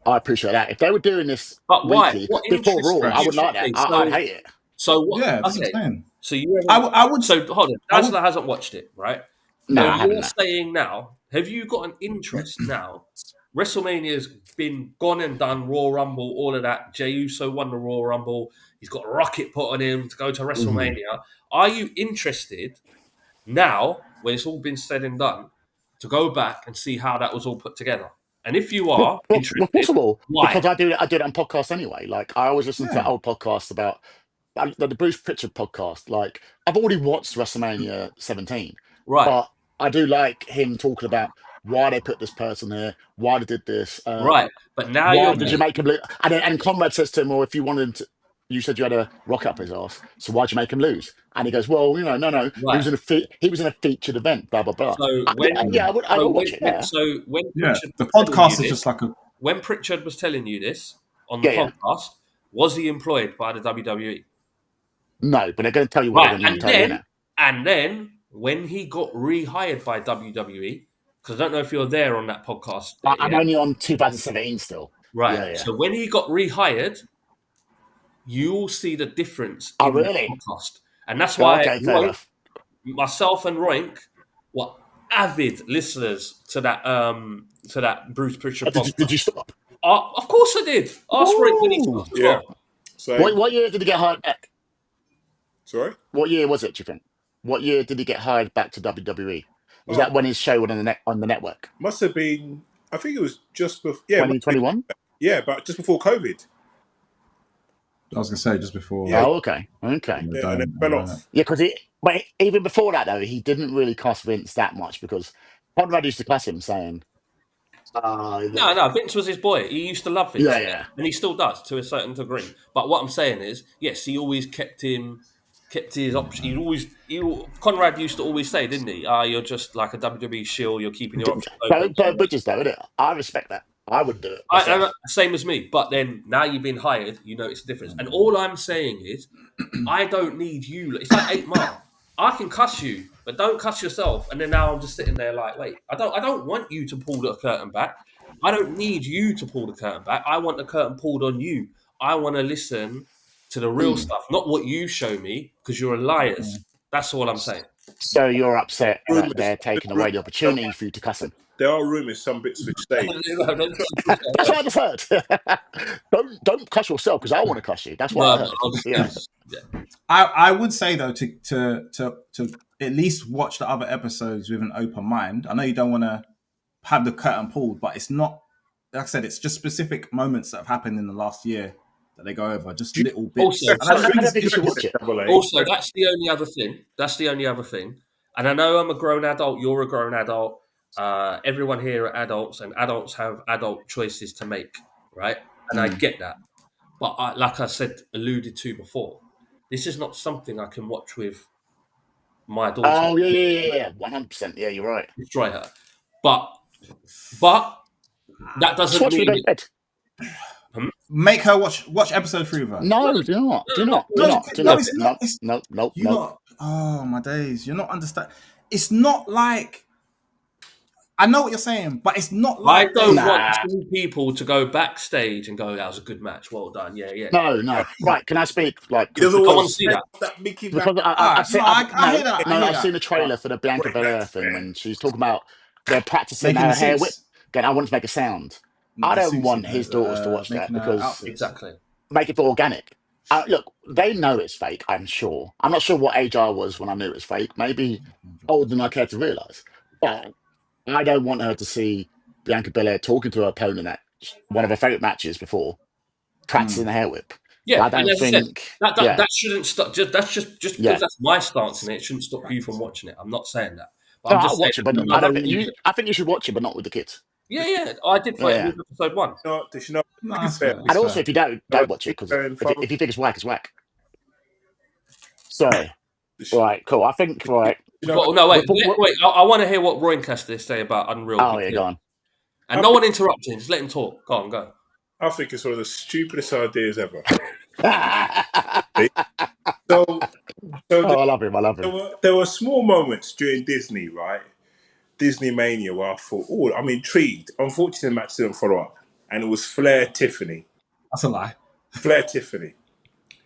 I appreciate that. If they were doing this weekly before Raw, I wouldn't like that. I'd hate it. So what? Yeah, that's okay. insane. So you I would. So hold on. Dazzler hasn't watched it, right? No, so I haven't. You're saying now, have you got an interest now? WrestleMania's been gone and done. Royal Rumble, all of that. Jey Uso won the Royal Rumble. He's got a rocket put on him to go to WrestleMania. Are you interested now, when it's all been said and done, to go back and see how that was all put together? And if you are interested, possible, why? because I do it on podcasts anyway. Like I always listen to old podcasts about the Bruce Pritchard podcast. Like I've already watched WrestleMania 17, Right. but I do like him talking about why they put this person here, why they did this. Right, but now why did you make him lose? And Conrad says to him, "Well, if you wanted him to, you said you had a rock up his ass, so why'd you make him lose?" And he goes, "Well, no, Right. he was in a featured event, blah blah blah." So I would watch it. Yeah. So when Pritchard the podcast is just like a. When Pritchard was telling you this on the podcast, was he employed by the WWE? No, but they're going to tell you what they're going to tell you. And then when he got rehired by WWE, because I don't know if you're there on that podcast. I'm only on 2017 still. Right. Yeah. So when he got rehired, you'll see the difference in the podcast. And that's why myself and Roink were avid listeners to that Bruce Pritchard podcast. Did you stop? Of course I did. Ask Roink when he stopped as well. So, what year did he get hired back? Sorry? What year was it, do you think? What year did he get hired back to WWE? Was that when his show was on the network? Must have been, I think it was just before. 2021? Yeah, but just before COVID. I was going to say just before. Yeah. Oh, okay. Yeah, and it fell off. Yeah, because but even before that, though, he didn't really cuss Vince that much because Conrad used to cuss him saying, No, Vince was his boy. He used to love Vince. Yeah. And he still does to a certain degree. But what I'm saying is, yes, he always kept his option. Conrad used to always say, didn't he? You're just like a WWE shill. You're keeping your options open. Don't bridges, though, innit? I respect that. I would do it. Same as me. But then now you've been hired, you notice the difference. And all I'm saying is, I don't need you. It's like 8 Mile. I can cuss you, but don't cuss yourself. And then now I'm just sitting there like, wait, I don't want you to pull the curtain back. I don't need you to pull the curtain back. I want the curtain pulled on you. I want to listen to the real stuff, not what you show me, because you're liars. That's all I'm saying. So you're upset Rumours. that they're taking away the opportunity for you to cuss him. There are rumours some bits which say That's what I just heard. don't cuss yourself because I want to cuss you. That's what I heard. Yeah. I would say though to at least watch the other episodes with an open mind. I know you don't want to have the curtain pulled, but it's not, like I said, it's just specific moments that have happened in the last year that they go over, just little bits. Also, I don't think you should watch it. Also, that's the only other thing. That's the only other thing. And I know I'm a grown adult. You're a grown adult. Everyone here are adults, and adults have adult choices to make, right? And I get that. But like I said, alluded to before, this is not something I can watch with my daughter. Oh yeah, 100%. Yeah, you're right. Destroy her. But that Just doesn't watch mean with a bed. Make her watch episode 3 of her. No, do not. No, it's not. No. You not. Oh my days! You're not understand. It's not like. I know what you're saying, but it's not like. I don't want two people to go backstage and go, "That was a good match. Well done." Yeah. No. Right? Can I speak? Like, He doesn't because want to see that Mickey Mouse. because I hear that. I've seen the trailer for the Bianca Belair thing when she's talking about they're practicing her hair whip. Again, I want to make a sound. I don't want his daughters to watch that because exactly make it feel organic. Look, they know it's fake. I'm sure. I'm not sure what age I was when I knew it was fake. Maybe older than I care to realise. But I don't want her to see Bianca Belair talking to her opponent at one of her favourite matches before, practicing the hair whip. Yeah, I don't think that shouldn't stop. That's just because that's my stance in it. It shouldn't stop you from watching it. I'm not saying that. But I'm just I'll watch it, but I think you should watch it, but not with the kids. Yeah. I did for episode 1. And also, if you don't watch it, because if you think it's whack, it's whack. Sorry. Right, cool. I think right. No, wait. I want to hear what Roy has to say about Unreal. Oh yeah, go on. And no one interrupt him. Just let him talk. Go on. I think it's one of the stupidest ideas ever. I love him. There were small moments during Disney, right? Disney Mania, where I thought, I'm intrigued. Unfortunately, the match didn't follow up, and it was Flair Tiffany. That's a lie. Flair Tiffany,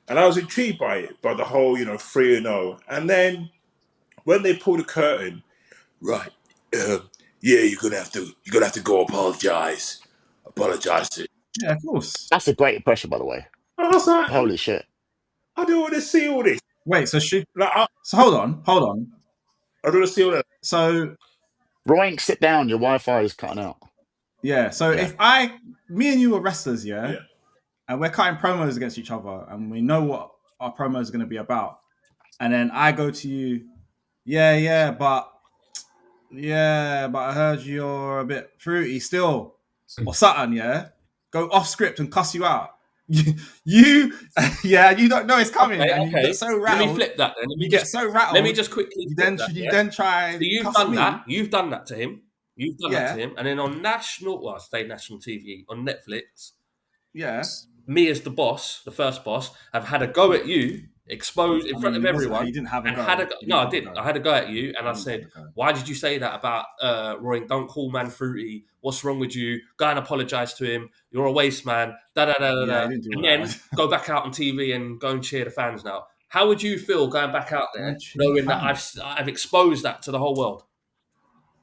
and I was intrigued by it, by the whole 3-0, and then when they pulled the curtain, right? You're gonna have to go apologize to. Yeah, of course. That's a great impression, by the way. I was like, holy shit! I don't want to see all this. Wait, so she? Like, so hold on. I don't want to see all that. So, Roink, sit down. Your Wi-Fi is cutting out. Yeah. So if me and you are wrestlers, and we're cutting promos against each other, and we know what our promos are going to be about, and then I go to you, but I heard you're a bit fruity still, or something, go off script and cuss you out. You don't know it's coming, and you get so rattled. Let me flip that then. You get so rattled. Let me just quickly. You then try. So you've done that. You've done that to him. You've done that to him, and then on national TV on Netflix. Yeah. Me as the boss, the first boss, have had a go at you, exposed in front of everyone. You didn't have a go. I did. I had a go at you, and I said, "Why did you say that about Roy? Don't call man fruity. What's wrong with you? Go and apologise to him. You're a waste man." And then go back out on TV and go and cheer the fans now. How would you feel going back out there, knowing that I've exposed that to the whole world?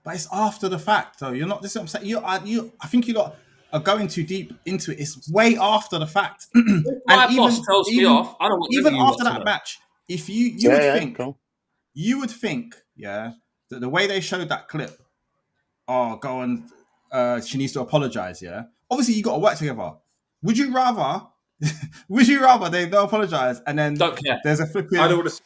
But it's after the fact, though. You're not. This is what I'm saying. I think you lot are going too deep into it. It's way after the fact. My boss tells me off. I don't want even after that match. If you would think, that the way they showed that clip, go and she needs to apologize. Yeah, obviously you got to work together. Would you rather they don't apologize and then don't care? There's a flipping. I don't want to.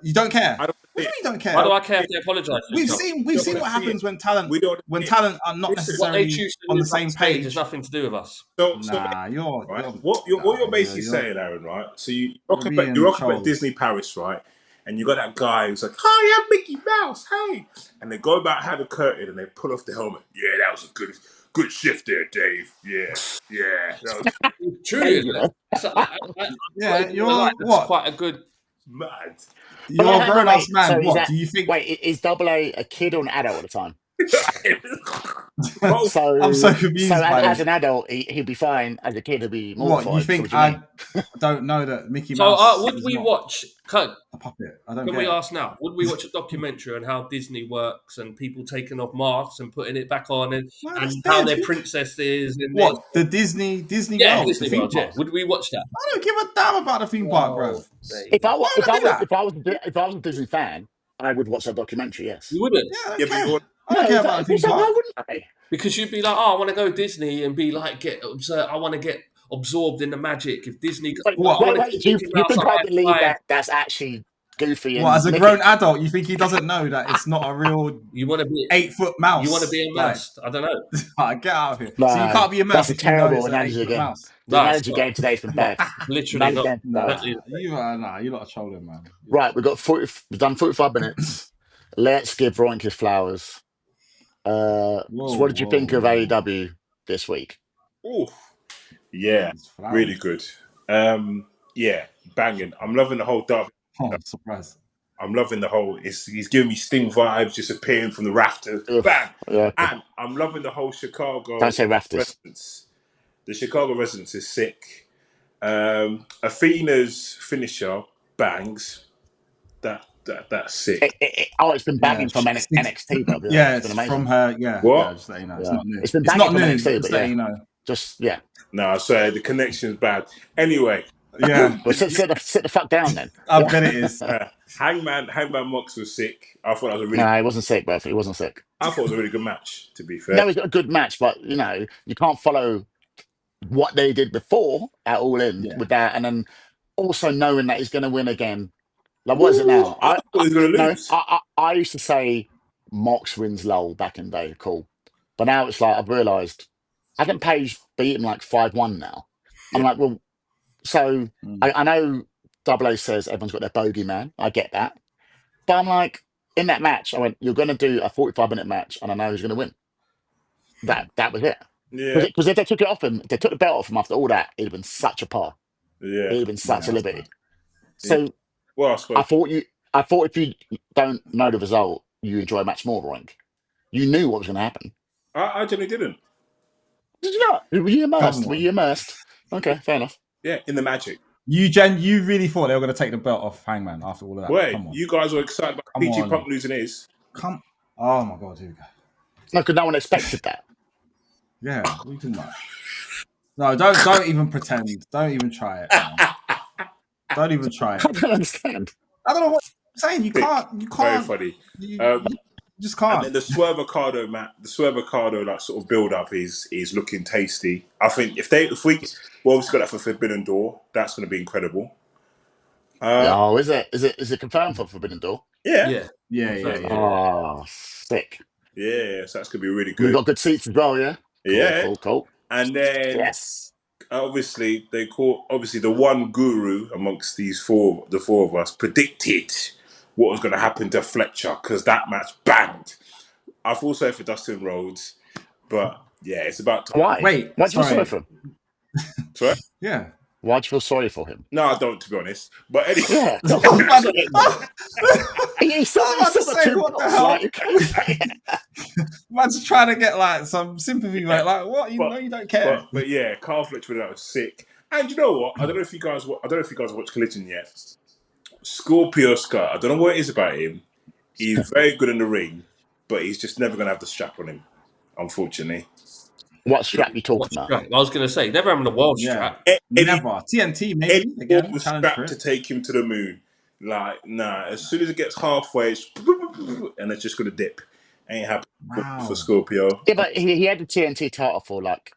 You don't care. I don't what do you don't care? Why do I care if they apologise? We've seen what happens when talent are not necessarily on the same page. Has nothing to do with us. What you're basically saying, Aaron, right? So you rock about Disney Paris, right? And you got that guy who's like, "Hi, I'm Mickey Mouse, hey!" And they go about how the curtain and they pull off the helmet. Yeah, that was a good shift there, Dave. Yeah. That was true. You're what? Quite a good. Mad. You're a grown-ass man. What do you think? Wait, is Double A kid or an adult at the time? Well, So, I'm so confused by as this. an adult, he'd be fine. As a kid, he'd be What, you mortified. So think what do you mean? I don't know that Mickey So, Mouse would is we not watch? Can a puppet? I don't we get it. ask now? Would we watch a documentary on how Disney works and people taking off masks and putting it back on, and No, that's how dead. their princesses and this? What, the Disney Yeah, World, the Disney theme World. Yeah, park? would we watch that? I don't give a damn about the theme park, bro. There you If go. I Why would I do that? if I was a Disney fan, I would watch that documentary. Yes. You wouldn't, Yeah, I yeah, don't but care. you're I don't No, care about the theme why park. wouldn't I? because you'd be like, "Oh, I want to go Disney and be like, I want to get absorbed in the magic." If Disney, What? I want to Wait, take do Mickey you Mouse think on I high believe five. that that's actually Goofy What, and as a Mickey? grown adult, you think he doesn't know that it's not a real You want to be 8-foot mouse? You want to be Like, immersed. I don't know. get out of here. No, So you can't be immersed that's a if you know terrible it's an analogy 8-foot again. mouse. The No, it's analogy not. game today's been What? bad. Literally not. Again, Nah, bad. you're not a trolling, man. Right, we've done 45 minutes. Let's give Roink his flowers. So Whoa, what did you think of whoa. AEW this week? oh, yeah, It's flowers. really good. Yeah, banging. I'm loving the whole Darby. Oh, I'm surprised. I'm loving the whole. He's giving me Sting vibes, just appearing from the rafters. Ugh, Bang! yeah, And I'm loving the whole Chicago don't say rafters. residence. The Chicago residence is sick. Athena's finisher bangs. That's sick. It's been banging from NXT, bro. Yeah, It's been it's amazing. from her. Yeah, What? yeah. Just let you know, it's Yeah. not new. It's been It's banging not from new, NXT, but but just yeah. let you know. Just yeah. No, sorry, the connection's bad. Anyway, Yeah, Well, sit the fuck down then. I bet it is. Hangman Mox was sick. I thought that was a really. No, he wasn't sick, bro. He wasn't sick. I thought it was a really good match. To be fair. No, he's got a good match, but you can't follow what they did before at All In Yeah. with that, and then also knowing that he's going to win again. Like, what is it now? I thought he was going to No, lose. I used to say Mox wins lol back in the day, cool. But now it's like I've realised Adam Page beat him like 5-1 now. I'm Yeah. like, well, so Mm. I know Double A says everyone's got their bogeyman. I get that. But I'm like, in that match, I went, you're going to do a 45-minute match, and I know who's going to win. That was it. Yeah, Because if they took it off him, they took the belt off him after all that, it'd have been such a par. yeah. It'd have been such a that's liberty. fine. So Well, I I suppose. thought if you don't know the result, you enjoy a match more, Roink. You knew what was going to happen. I generally didn't. Did you not? Were you immersed? Come on. Were you immersed? Okay, fair enough. Yeah, in the magic. You really thought they were going to take the belt off Hangman after all of that? Wait, Come on. you guys were excited about Come PG on. Punk losing his? Oh my god, here we go. No, because no one expected that. Yeah, what are you talking about? No, don't even pretend. Don't even try it. Man. Don't even try it. I don't understand. I don't know what you're saying. You can't. Very funny. You just And can't. then the Swerve Ricardo like sort of build up is looking we're obviously got that for Forbidden Door. That's going to be incredible. Oh, is it confirmed for Forbidden Door? Yeah. Yeah. Oh, sick. Yeah, so that's going to be really We've good. got good seats as well, yeah? Yeah. Cool. And then Yes. obviously the one guru amongst the four of us predicted what was going to happen to Fletcher because that match banged. I feel sorry for Dustin Rhodes, but yeah, it's about time. Why? Wait, Why'd you feel sorry. sorry for him? Sorry? Yeah. Why'd you feel sorry for him? No, I don't, to be honest. But anyway, Yeah. He's still about to got say, two what the belts, hell? like, Man's trying to get like some sympathy, mate. Like what? You know, you don't care. but yeah, Carl Fletcher that was sick. And you know what? I don't know if you guys watched Collision yet. Scorpio Sky. I don't know what it is about him. He's very good in the ring, but he's just never going to have the strap on him, unfortunately. what strap you talking about? I was going to say, never having the world strap. Never. TNT maybe again. Was Challenge for strapped to it. take him to the moon. Like, nah. As soon as it gets halfway, and it's just going to dip. Ain't happening for Scorpio. Yeah, but he had the TNT title for like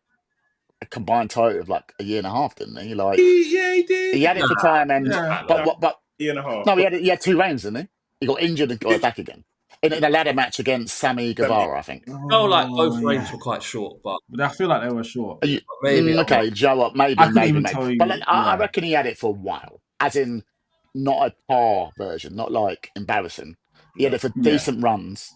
a combined total of like a year and a half, didn't he? Like, Yeah, he did. he had it for time, and Yeah. but Year and a half. no, he had 2 reigns, didn't he? He got injured and got it back again in a ladder match against Sammy Guevara, I think. No, like both reigns were quite short, but I feel like they were short. maybe. Okay, Joe, what? Maybe, I couldn't maybe. even tell you, But like, I yeah. reckon he had it for a while, as in not a par version, not like embarrassing. He had it for decent runs,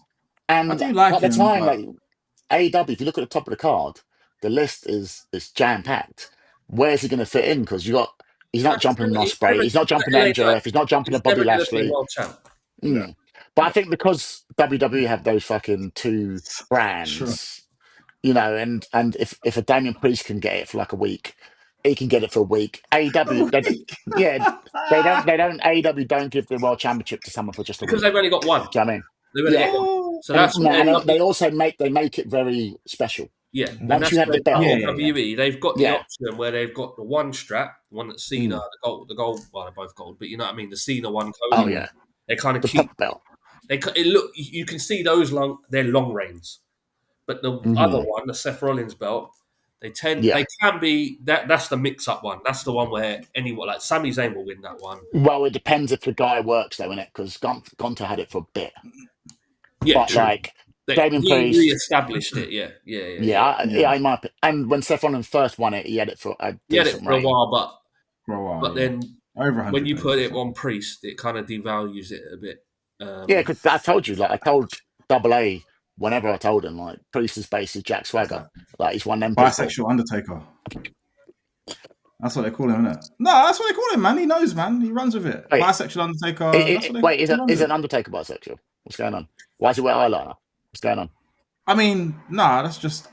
and I do like at the him, time, but- like AEW, if you look at the top of the card, the list is jam packed. Where's he going to fit in? Because he's not jumping Ospreay, he's not jumping MJF, he's not jumping a Bobby never gonna be Lashley. world champ. No. But I think because WWE have those fucking two brands, you know, and if a Damian Priest can get it for like a week, he can get it for a week. AEW, yeah, AEW don't give the World Championship to someone for just a because week. they've only got one. Do you know what I mean? They've only Yeah. got one. So And, that's where and they also make it very special. yeah. And Once that's you have where the belt, WWE they've got the Yeah. option where they've got the one strap, one that Cena, the gold. Well, they're both gold, but you know what I mean. The Cena one. Oh Cody, yeah, they kind of the keep. pop belt. It look. You can see those they're long reigns, but the other one, the Seth Rollins belt, they can be that's the mix up one. That's the one where anyone like Sami Zayn will win that one. Well, it depends if the guy works though, innit? Because Gunter had it for a bit. Yeah, but true. like Damien He Priest, re-established it. Yeah. I might. And when Seth Rollins first won it, he had it for a He had decent it for a reign. while, but yeah. then Over 100 when you days, put it so. on Priest, it kind of devalues it a bit. Yeah, because I told you, like I told Double A whenever I told him, like Priest is basically Jack Swagger, like he's one of them people. Bisexual Undertaker. That's what they call him, isn't it? No, that's what they call him, man. He knows, man. He runs with it. Wait, Bisexual Undertaker. Is an Undertaker bisexual? What's going on? Why does he wear eyeliner? What's going on? I mean, nah, that's just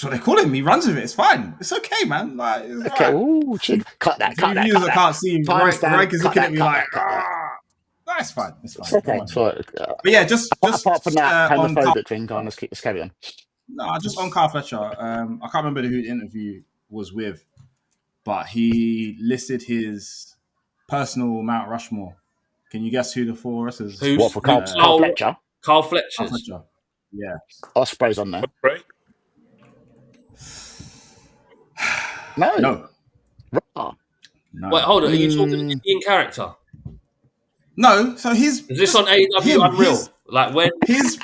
what they call him. He runs with it. It's fine. It's okay, man. Like, it's Okay, right. ooh, cut that. For you viewers that can't see, Rank is looking at me like, that's fine. It's fine. Okay, but yeah, just apart from that on homophobic thing, let's carry on. No, just on Carl Fletcher. I can't remember who the interview was with, but he listed his personal Mount Rushmore. Can you guess who the four wrestlers? What for Carl Fletcher? Carl Fletcher. Yeah. Osprey's on there. Right? No. No. Wait, hold on. Are you talking in character? No. So is this on AEW Unreal? Like when his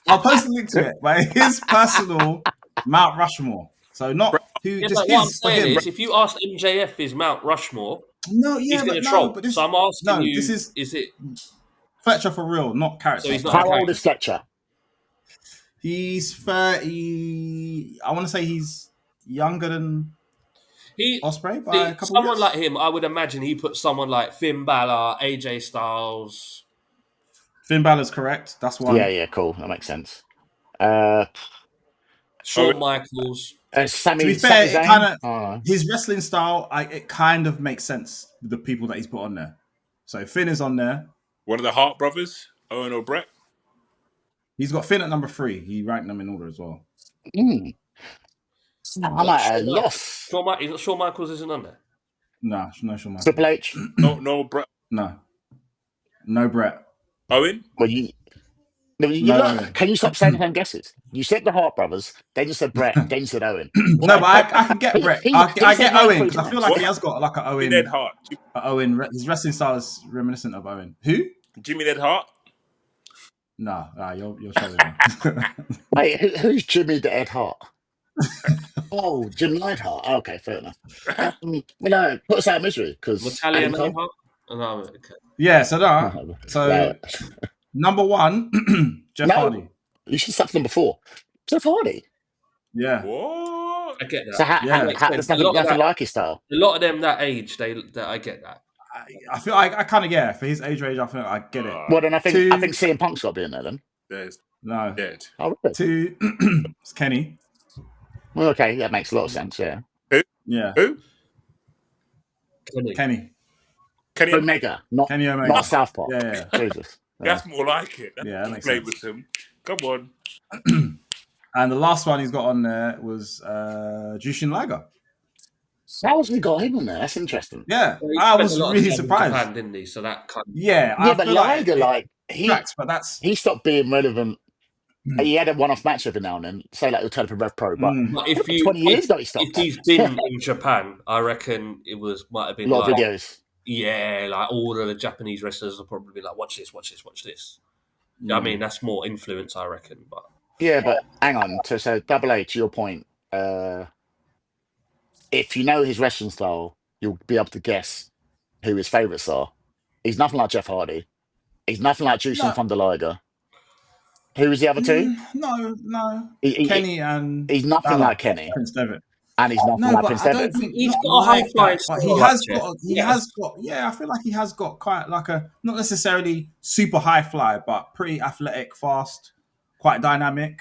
I'll post a link to it, but his personal Mount Rushmore. So not who yeah, just what I'm his for saying him. is if you ask MJF his Mount Rushmore, no, yeah, he's gonna but troll. But this, so I'm asking you, this is it Fletcher for real, not character? So he's not How old is Fletcher? He's 30. I want to say he's younger than Osprey by a couple someone years. like him, I would imagine he put someone like Finn Balor, AJ Styles. Finn Balor's correct. That's one. Yeah, cool. That makes sense. Shawn Michaels. To be fair, it kind of his wrestling style. It kind of makes sense with the people that he's put on there. So Finn is on there. One of the Hart brothers, Owen or Brett. He's got Finn at number 3. He ranked them in order as well. I'm at a loss. Shawn Michaels isn't on there. No Shawn Michaels. Triple H. No Brett. No Brett. Owen. Well, can you stop saying the same guesses? You said the Hart brothers, then you said Brett, then you said Owen. No, but I can get Brett. I get Owen because I feel like he has got like an Owen. Ned Hart. Owen. His wrestling style is reminiscent of Owen. Who? Jimmy Ned Hart. No, you're showing. Wait, who's Jimmy the Ed Hart? Oh, Jim Neidhart. Okay, fair enough. Put us out of misery because Natalia Neidhart. No, okay. Yeah, so number 1, Jeff Hardy. You should start number 4. Jeff Hardy. Yeah. What? I get that. So that's nothing like his style. A lot of them that age, I get that. I feel I kind of for his age range. I feel I get it. Well, then I think CM Punk's got to be in there then. No. Dead. Oh, really? 2, it's Kenny. Well, okay, that makes a lot of sense. Yeah. Who? Yeah. Who? Kenny Omega, not Southpaw. Yeah. Jesus. That's more like it. That makes sense. With him. Come on. And the last one he's got on there was Jushin Liger. How's he got him on there? That's interesting. Yeah, I was really surprised. Japan, didn't he? So that kind of... Yeah, but Liger, he stopped being relevant. He had a one-off match every now and then, say like the turn up in Rev Pro, but if 20 years ago he stopped. If he's been in Japan, I reckon might have been a lot of videos. Yeah, like all of the Japanese wrestlers will probably be like, watch this. I mean, that's more influence, I reckon. But yeah, but hang on. So Double A, to your point, if you know his wrestling style, you'll be able to guess who his favourites are. He's nothing like Jeff Hardy. He's nothing like Jushin Thunder Liger. Who was the other two? No. Kenny and he's nothing like Kenny. Prince Devitt. And he's nothing No, like but Prince I don't Devitt. think He's not got a like high-flying that. But he style, has like got. He Jet. has got. Yeah, I feel like he has got quite like a not necessarily super high fly, but pretty athletic, fast, quite dynamic.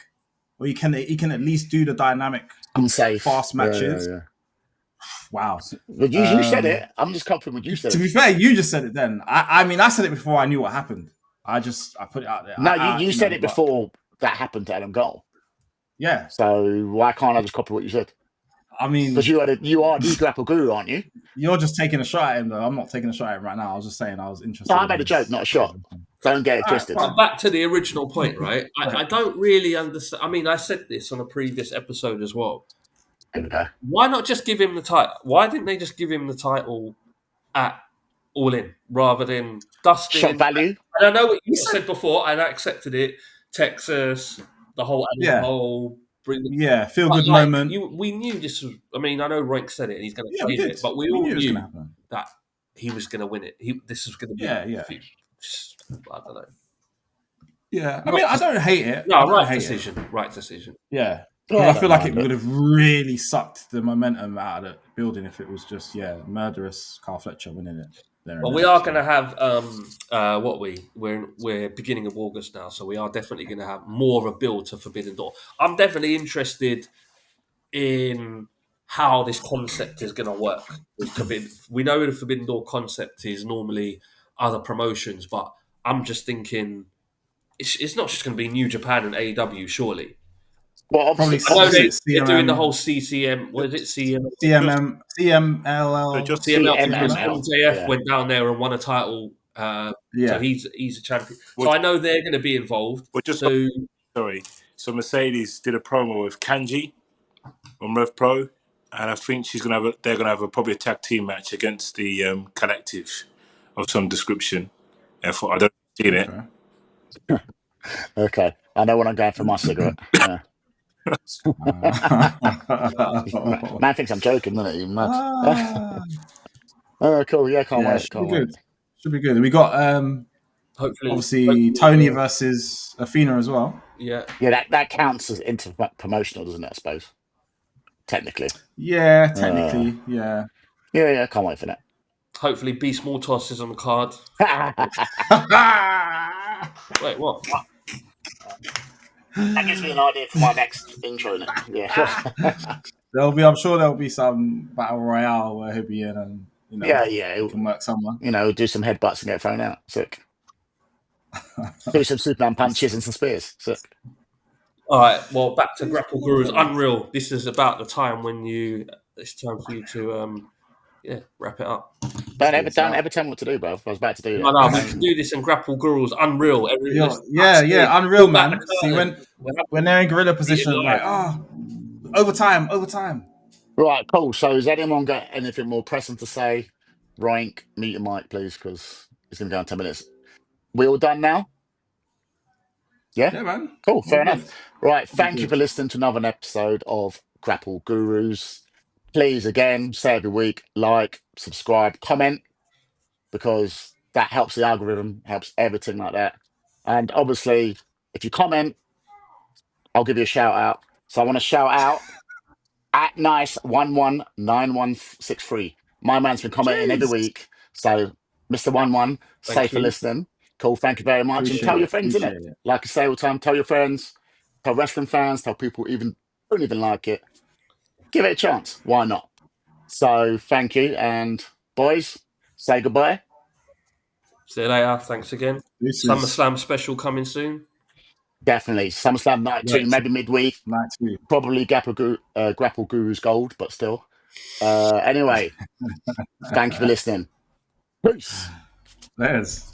Or he can at least do the dynamic, Unsafe. fast matches. Yeah. Wow. But you said it. I'm just copying what you said. To be fair, you just said it then. I mean, I said it before I knew what happened. I put it out there. No, you said it but before that happened to Adam Cole. yeah, So why can't I just copy what you said? I mean, Because you are the grapple guru, aren't you? you're just taking a shot at him, though. I'm not taking a shot at him right now. I was just saying I was interested. No, I made a joke, not a shot. Don't get it twisted. fine. But back to the original point, right? I don't really understand. I mean, I said this on a previous episode as well. There we go. Why not just give him the title? Why didn't they just give him the title at All In rather than Dustin? Shock value. And I know what you said before, and I accepted it. Texas, the whole animal, bring the feel good like, moment. we knew this was. I mean, I know Roink said it, and he's going to Yeah, we say did. it, but we We all knew it was knew gonna happen. that he was going to win it. This was going to be. Yeah. I don't know. Yeah, I mean, I don't hate it. I No, don't right hate decision. it. Right decision. Yeah, Yeah, I feel like it mind it. would have really sucked the momentum out of the building if it was just murderous Carl Fletcher winning it. There Well, and we then, are so. going to have we're beginning of August now, so we are definitely going to have more of a build to Forbidden Door. I'm definitely interested in how this concept is going to work. We know the Forbidden Door concept is normally other promotions, but I'm just thinking it's not just going to be New Japan and AEW, surely. Well, Probably obviously, I know they're CMM, doing the whole CCM. What is it? CMLL. CMLL. Just CMLL. MJF Yeah. went down there and won a title. So he's a champion. So I know they're going to be involved. Sorry. So Mercedes did a promo with Kanji on Rev Pro, and I think they're gonna have probably a tag team match against the collective of some description. Therefore, I don't see it. Okay. I know when I'm going for my cigarette. Yeah. Man thinks I'm joking, doesn't it? Even mad. Oh, cool. Yeah, can't wait. Can't wait. Should be good. We got hopefully Tony versus Athena as well. Yeah. Yeah, that counts as inter-promotional, doesn't it, I suppose? Technically. Yeah, technically, yeah. Yeah, can't wait for that. Hopefully Beast Mortos is on the card. Wait, what? That gives me an idea for my next intro. Yeah. I'm sure there'll be some battle royale where he'll be in and he can work somewhere. Do some headbutts and get thrown out. Sick. Do some Superman punches and some spears. Sick. All right. Well, back to Grapple Gurus. Unreal. This is about the time when it's time for you to wrap it up. Don't ever tell me what to do, bro. I was about to do that. No, we can do this in Grapple Gurus. Unreal. Unreal, man. See, when they're in gorilla position, like, overtime. Right, cool. So has anyone got anything more pressing to say? Roink, meet your mic, please, because it's going to go in 10 minutes. We all done now? Yeah? Yeah, man. Cool, fair All enough. good. Right, thank you for listening to another episode of Grapple Gurus. Please, again, say every week, like, subscribe, comment, because that helps the algorithm, helps everything like that. And obviously, if you comment, I'll give you a shout out. So I want to shout out at nice119163. My man's been commenting every week. So, Mr. 11, safe for listening. Cool, thank you very much. Appreciate and tell your it. friends, Appreciate innit? it. Like I say all the time, tell your friends, tell wrestling fans, tell people even don't even like it. Give it a chance. Why not? So, thank you. And, boys, say goodbye. See you later. Thanks again. SummerSlam special coming soon. Definitely. SummerSlam Night 2, maybe midweek. Night 2. Probably Grapple Guru's Gold, but still. Anyway, thank you for listening. Peace. There's.